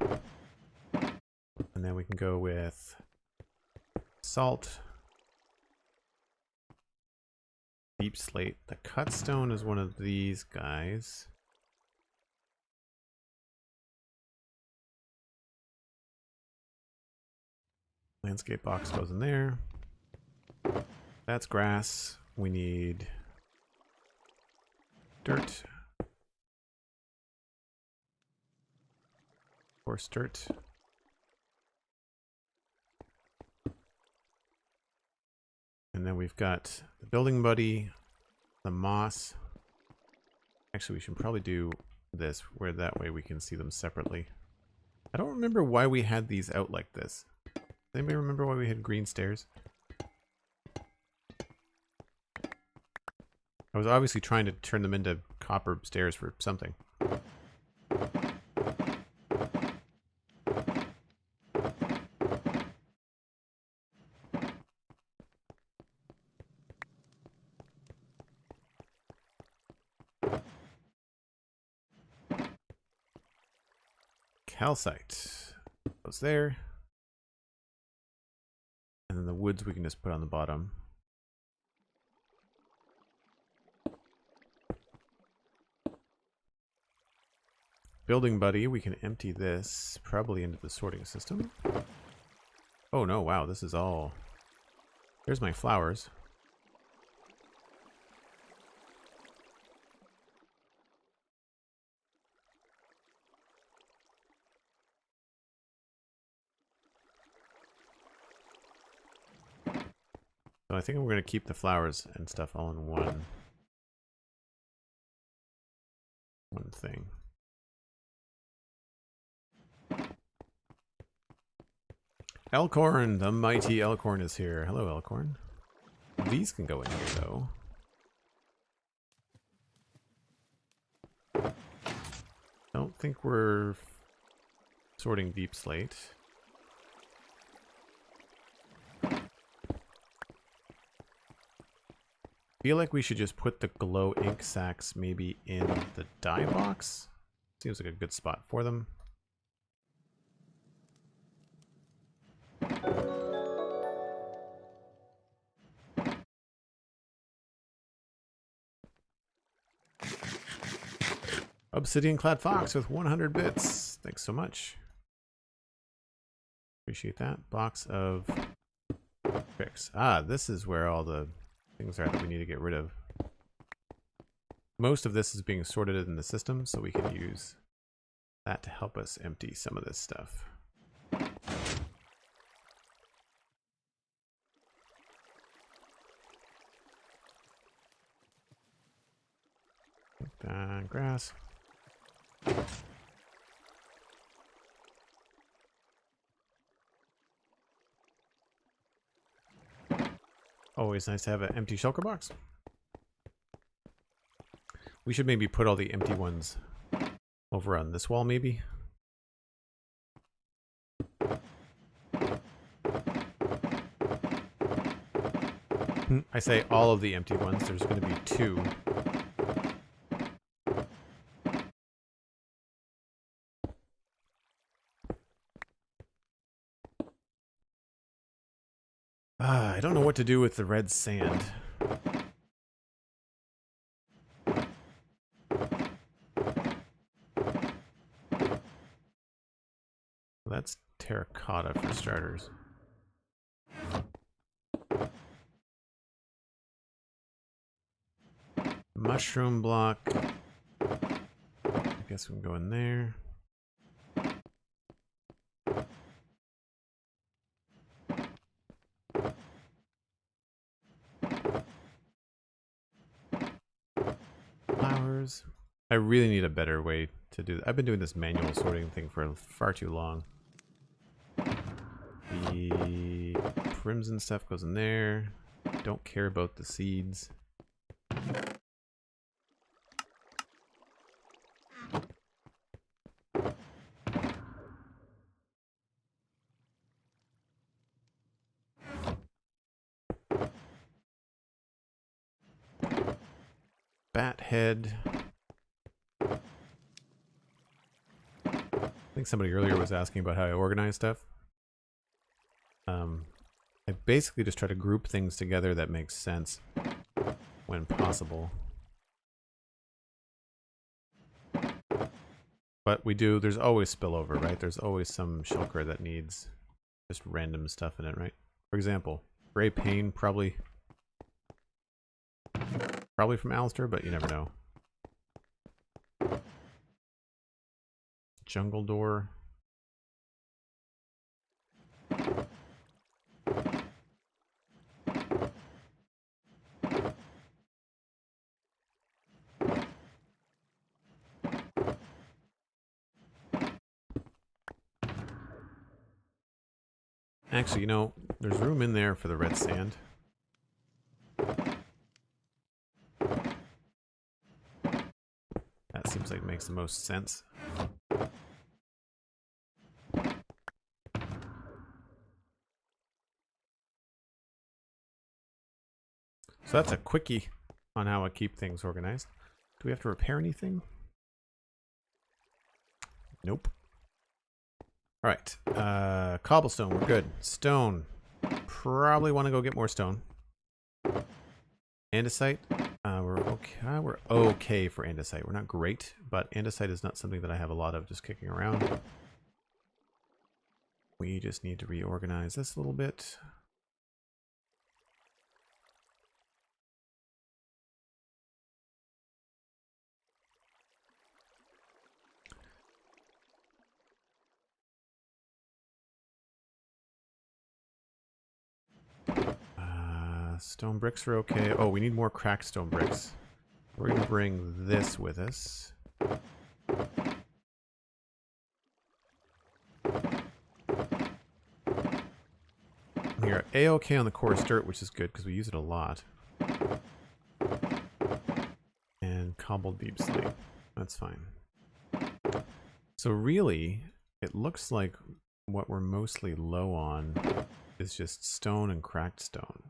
and then we can go with salt, deep slate. The cut stone is one of these guys. Landscape box goes in there. That's grass. We need dirt. Coarse dirt. And then we've got the building buddy, the moss. Actually, we should probably do this where that way we can see them separately. I don't remember why we had these out like this. Anybody remember why we had green stairs? I was obviously trying to turn them into copper stairs for something. Calcite goes there. And then the woods we can just put on the bottom. Building buddy, we can empty this probably into the sorting system. Oh no, wow, this is all... Here's my flowers. So I think we're going to keep the flowers and stuff all in one thing. Elkhorn, the mighty Elkhorn is here. Hello, Elkhorn. These can go in here, though. Don't think we're sorting deep slate. Feel like we should just put the glow ink sacks maybe in the dye box. Seems like a good spot for them. Obsidian clad fox with 100 bits. Thanks so much. Appreciate that. Box of bricks. Ah, this is where all the things are that we need to get rid of. Most of this is being sorted in the system, so we can use that to help us empty some of this stuff. Grass. Always nice to have an empty shulker box. We should maybe put all the empty ones over on this wall, maybe. I say all of the empty ones. There's going to be 2. I don't know what to do with the red sand. That's terracotta for starters. mushroom block. I guess we can go in there. Flowers. I really need a better way to do that. I've been doing this manual sorting thing for far too long. The crimson stuff goes in there. Don't care about the seeds. Bat head. I think somebody earlier was asking about how I organize stuff. I basically just try to group things together that makes sense when possible. But we do, there's always spillover, right? There's always some shulker that needs just random stuff in it, right? For example, gray pain, probably from Alistair, but you never know. Jungle door. Actually, you know, there's room in there for the red sand. That seems like it makes the most sense. So that's a quickie on how I keep things organized. Do we have to repair anything? Nope. All right, cobblestone, we're good. Stone, probably want to go get more stone. Andesite, we're okay. We're okay for andesite. We're not great, but andesite is not something that I have a lot of just kicking around. We just need to reorganize this a little bit. Stone bricks are okay. Oh, we need more cracked stone bricks. We're going to bring this with us. We are A-okay on the coarse dirt, which is good because we use it a lot. And cobbled deep slate. That's fine. So really, it looks like what we're mostly low on is just stone and cracked stone.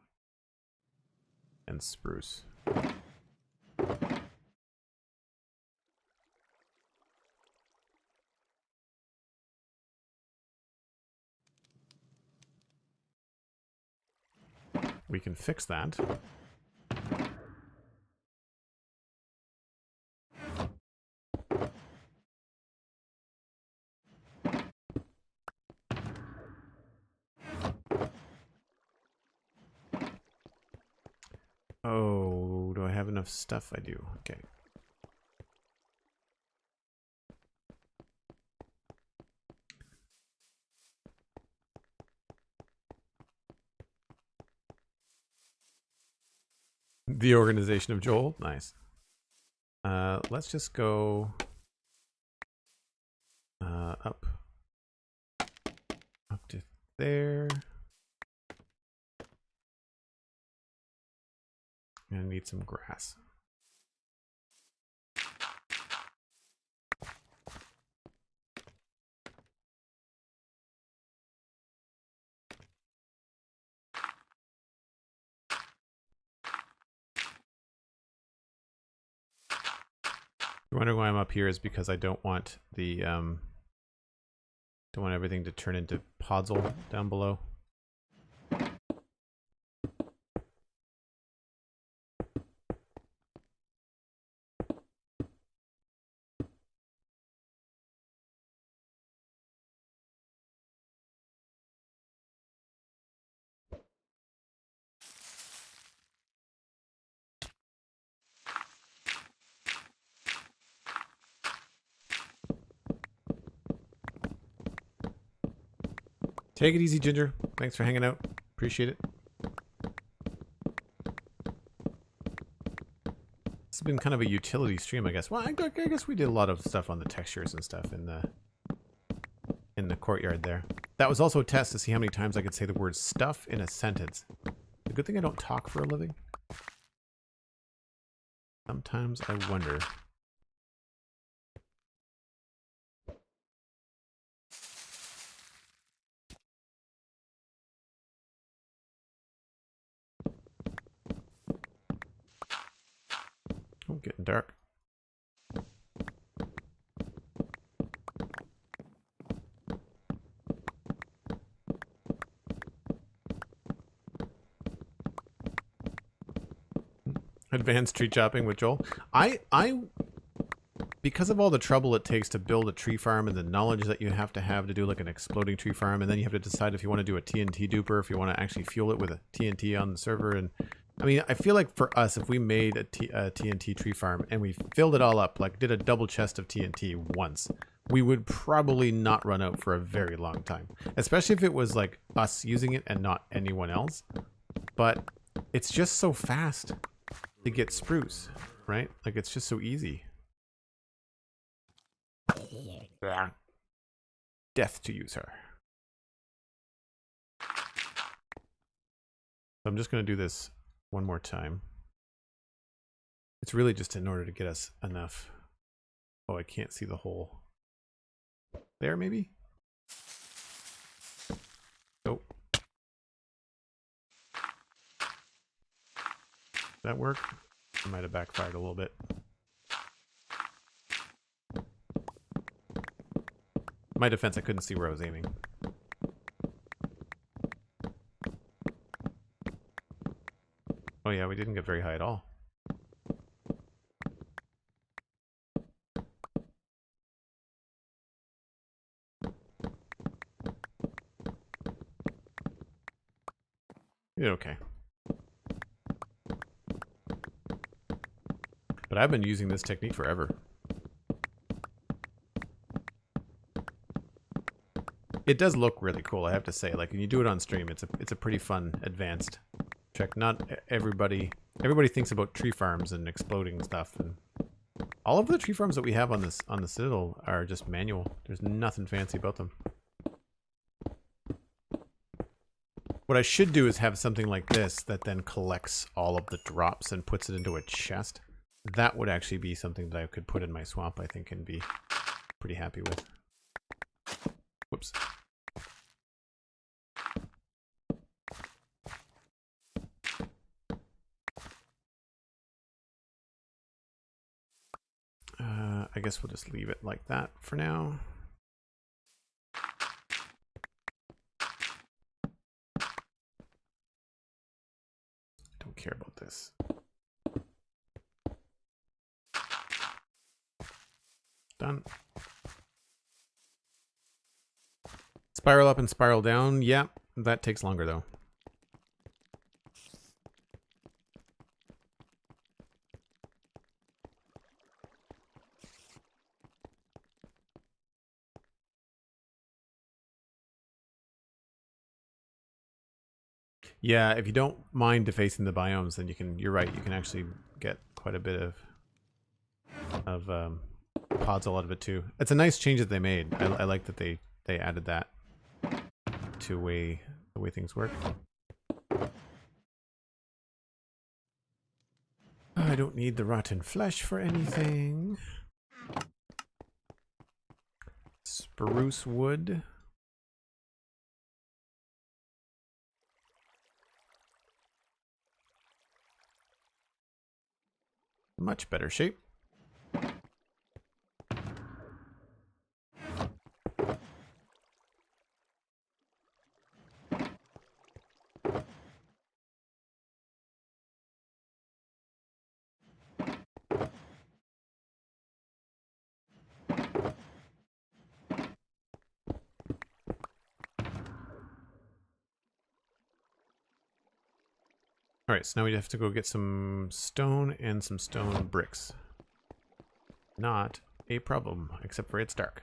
And spruce. We can fix that. Oh, do I have enough stuff? I do. Okay. The organization of Joel. Nice. Let's just go up to there. And need some grass. You're wondering why I'm up here is because I don't want the don't want everything to turn into podzol down below. Take it easy, Ginger. Thanks for hanging out. Appreciate it. This has been kind of a utility stream, I guess. Well, I guess we did a lot of stuff on the textures and stuff in the courtyard there. That was also a test to see how many times I could say the word stuff in a sentence. A good thing I don't talk for a living. Sometimes I wonder. Oh, getting dark. Advanced tree chopping with Joel. I because of all the trouble it takes to build a tree farm and the knowledge that you have to do like an exploding tree farm, and then you have to decide if you want to do a TNT duper, if you want to actually fuel it with a TNT on the server. And I mean, I feel like for us, if we made a TNT tree farm and we filled it all up, like did a double chest of TNT once, we would probably not run out for a very long time, especially if it was like us using it and not anyone else. But it's just so fast to get spruce, right? Like it's just so easy. Death to you, sir. So I'm just going to do this one more time. It's really just in order to get us enough. Oh, I can't see the hole. There, maybe? Oh. That work? It might have backfired a little bit. In my defense, I couldn't see where I was aiming. Oh yeah, we didn't get very high at all. Yeah, okay. But I've been using this technique forever. It does look really cool, I have to say. Like when you do it on stream, it's a pretty fun advanced trick. Not everybody thinks about tree farms and exploding stuff, and all of the tree farms that we have on the Citadel are just manual. There's nothing fancy about them. What I should do is have something like this that then collects all of the drops and puts it into a chest. That would actually be something that I could put in my swamp, I think, and be pretty happy with. Whoops. I guess we'll just leave it like that for now. Don't care about this. Done. Spiral up and spiral down. Yeah, that takes longer though. Yeah, if you don't mind defacing the biomes, then you're right, you can actually get quite a bit of podzol out of it too. It's a nice change that they made. I like that they added that to the way things work. I don't need the rotten flesh for anything. Spruce wood. Much better shape. Alright, so now we have to go get some stone and some stone bricks. Not a problem, except for it's dark.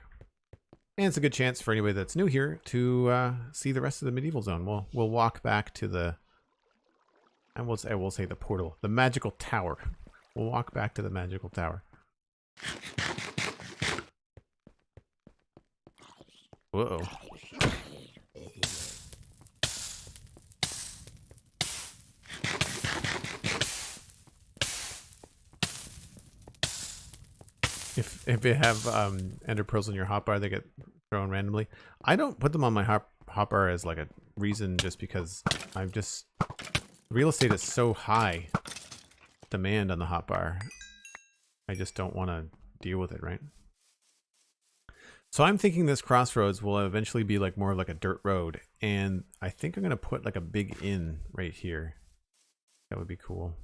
And it's a good chance for anybody that's new here to see the rest of the medieval zone. We'll walk back to the, I will say the portal, the magical tower. We'll walk back to the magical tower. Whoa. If you have ender pearls in your hotbar, they get thrown randomly. I don't put them on my hotbar as like a reason, just because I'm just, real estate is so high demand on the hotbar. I just don't want to deal with it, right? So I'm thinking this crossroads will eventually be like more of like a dirt road, and I think I'm gonna put like a big inn right here. That would be cool.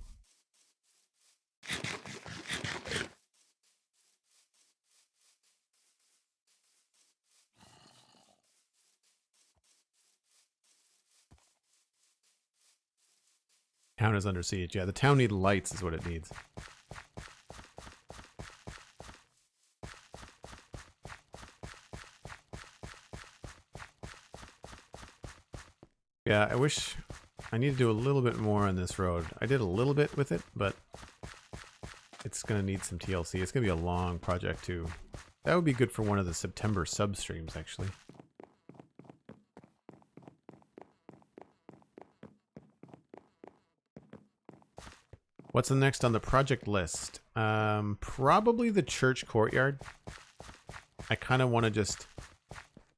Town is under siege. Yeah, the town needs lights is what it needs. Yeah, I wish I need to do a little bit more on this road. I did a little bit with it, but it's going to need some TLC. It's going to be a long project too. That would be good for one of the September sub streams, actually. What's the next on the project list? Probably the church courtyard. I kind of want to just...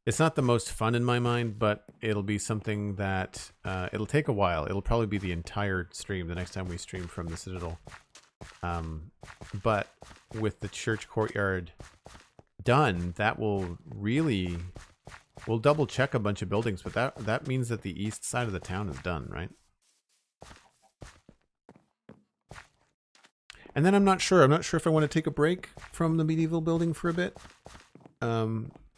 It's not the most fun in my mind, but it'll be something that... it'll take a while. It'll probably be the entire stream the next time we stream from the Citadel. But with the church courtyard done, that will really... We'll double check a bunch of buildings, but that means that the east side of the town is done, right? And then I'm not sure if I want to take a break from the medieval building for a bit.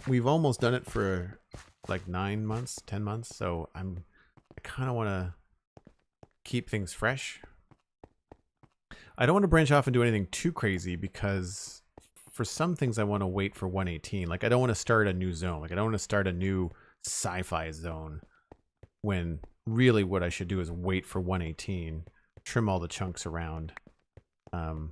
We've almost done it for like 9 months, 10 months, so I kind of want to keep things fresh. I don't want to branch off and do anything too crazy, because for some things I want to wait for 118. Like, I don't want to start a new zone. Like, I don't want to start a new sci-fi zone when really what I should do is wait for 118, trim all the chunks around, and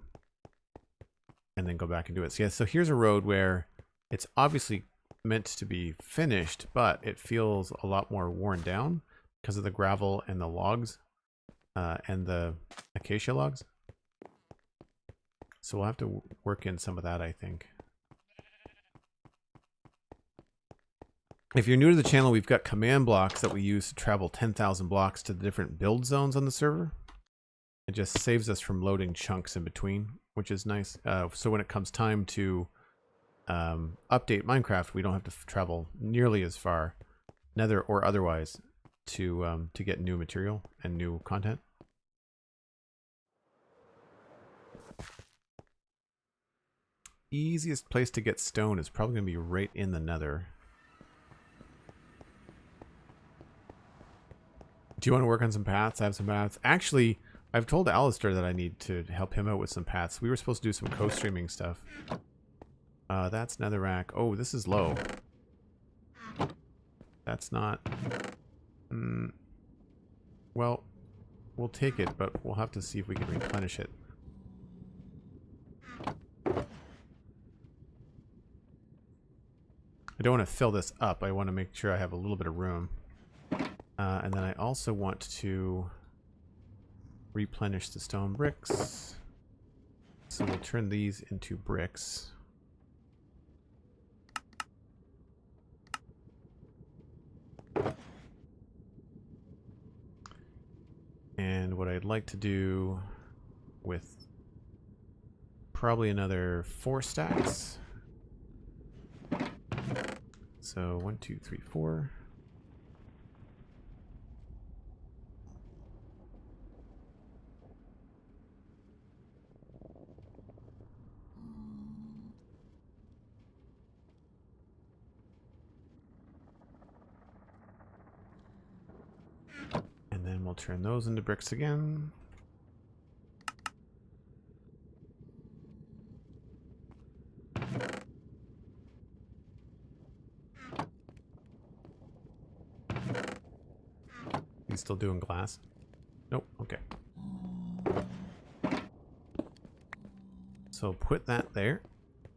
then go back and do it. So yeah, so here's a road where it's obviously meant to be finished, but it feels a lot more worn down because of the gravel and the logs, and the acacia logs. So we'll have to work in some of that, I think. If you're new to the channel, we've got command blocks that we use to travel 10,000 blocks to the different build zones on the server. It just saves us from loading chunks in between, which is nice. So when it comes time to update Minecraft, we don't have to travel nearly as far, nether or otherwise, to get new material and new content. Easiest place to get stone is probably going to be right in the nether. Do you want to work on some paths? I have some paths. Actually, I've told Alistair that I need to help him out with some paths. We were supposed to do some co-streaming stuff. That's netherrack. Oh, this is low. That's not... well, we'll take it, but we'll have to see if we can replenish it. I don't want to fill this up. I want to make sure I have a little bit of room. And then I also want to replenish the stone bricks. So we'll turn these into bricks. And what I'd like to do with probably another 4 stacks. So 1, 2, 3, 4. And then we'll turn those into bricks again. he's still doing glass. Nope. Okay. So put that there.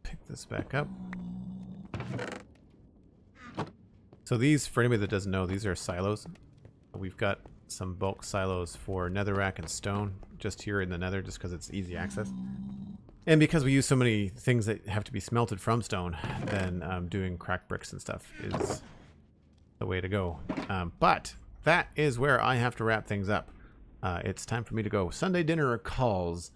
Pick this back up. So these, for anybody that doesn't know, these are silos. We've got some bulk silos for netherrack and stone just here in the nether, just because it's easy access. And because we use so many things that have to be smelted from stone, then doing cracked bricks and stuff is the way to go. But that is where I have to wrap things up. It's time for me to go. Sunday dinner calls.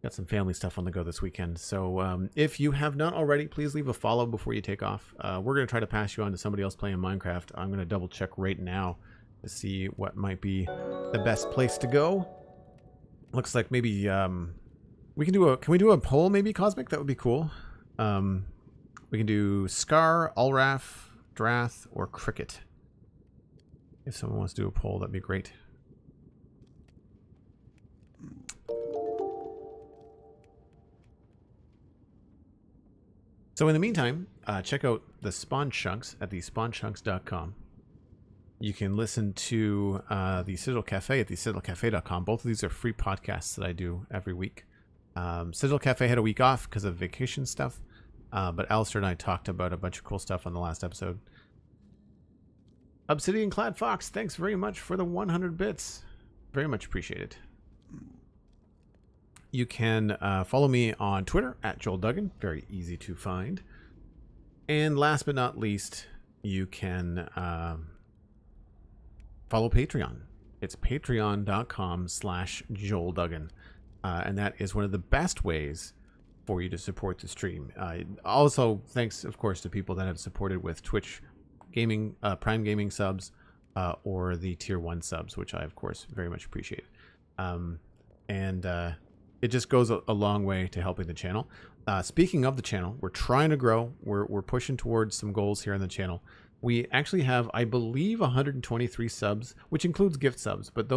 Got some family stuff on the go this weekend. So if you have not already, please leave a follow before you take off. We're going to try to pass you on to somebody else playing Minecraft. I'm going to double check right now to see what might be the best place to go. Looks like maybe we can do can we do a poll maybe, Cosmic? That would be cool. We can do Scar, Ulraf, Drath, or Cricket. If someone wants to do a poll, that'd be great. So in the meantime, check out the Spawn Chunks at thespawnchunks.com. You can listen to the Citadel Cafe at thecitadelcafe.com. Both of these are free podcasts that I do every week. Citadel Cafe had a week off because of vacation stuff, but Alistair and I talked about a bunch of cool stuff on the last episode. Obsidian Clad Fox, thanks very much for the 100 bits. Very much appreciated. You can follow me on Twitter at Joel Duggan. Very easy to find. And last but not least, you can follow Patreon. It's patreon.com/Joel Duggan. And that is one of the best ways for you to support the stream. Also, thanks, of course, to people that have supported with Twitch gaming, Prime Gaming subs, or the Tier 1 subs, which I, of course, very much appreciate. It just goes a long way to helping the channel. Speaking of the channel, we're trying to grow. We're pushing towards some goals here on the channel. We actually have, I believe, 123 subs, which includes gift subs, but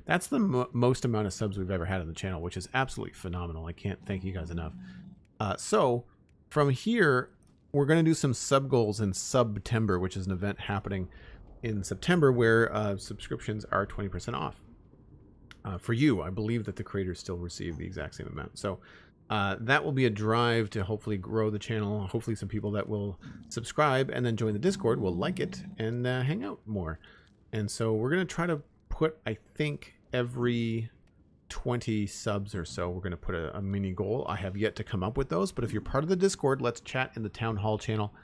that's the most amount of subs we've ever had on the channel, which is absolutely phenomenal. I can't thank you guys enough. So from here, we're going to do some sub goals in September, which is an event happening in September where subscriptions are 20% off. For you, I believe that the creators still receive the exact same amount. So that will be a drive to hopefully grow the channel. Hopefully some people that will subscribe and then join the Discord will like it and hang out more. And so we're going to try to put, I think, every 20 subs or so, we're going to put a mini goal. I have yet to come up with those, but if you're part of the Discord, let's chat in the Town Hall channel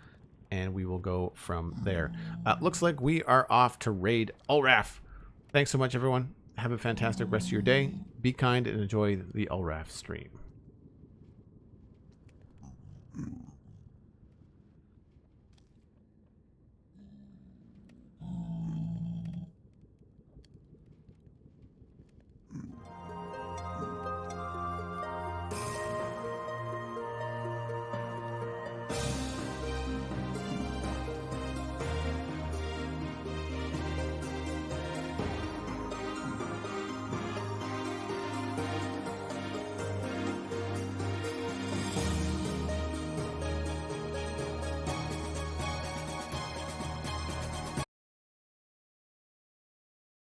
and we will go from there. Looks like we are off to raid Ulraf. Thanks so much, everyone. Have a fantastic rest of your day. Be kind and enjoy the Ulraf stream.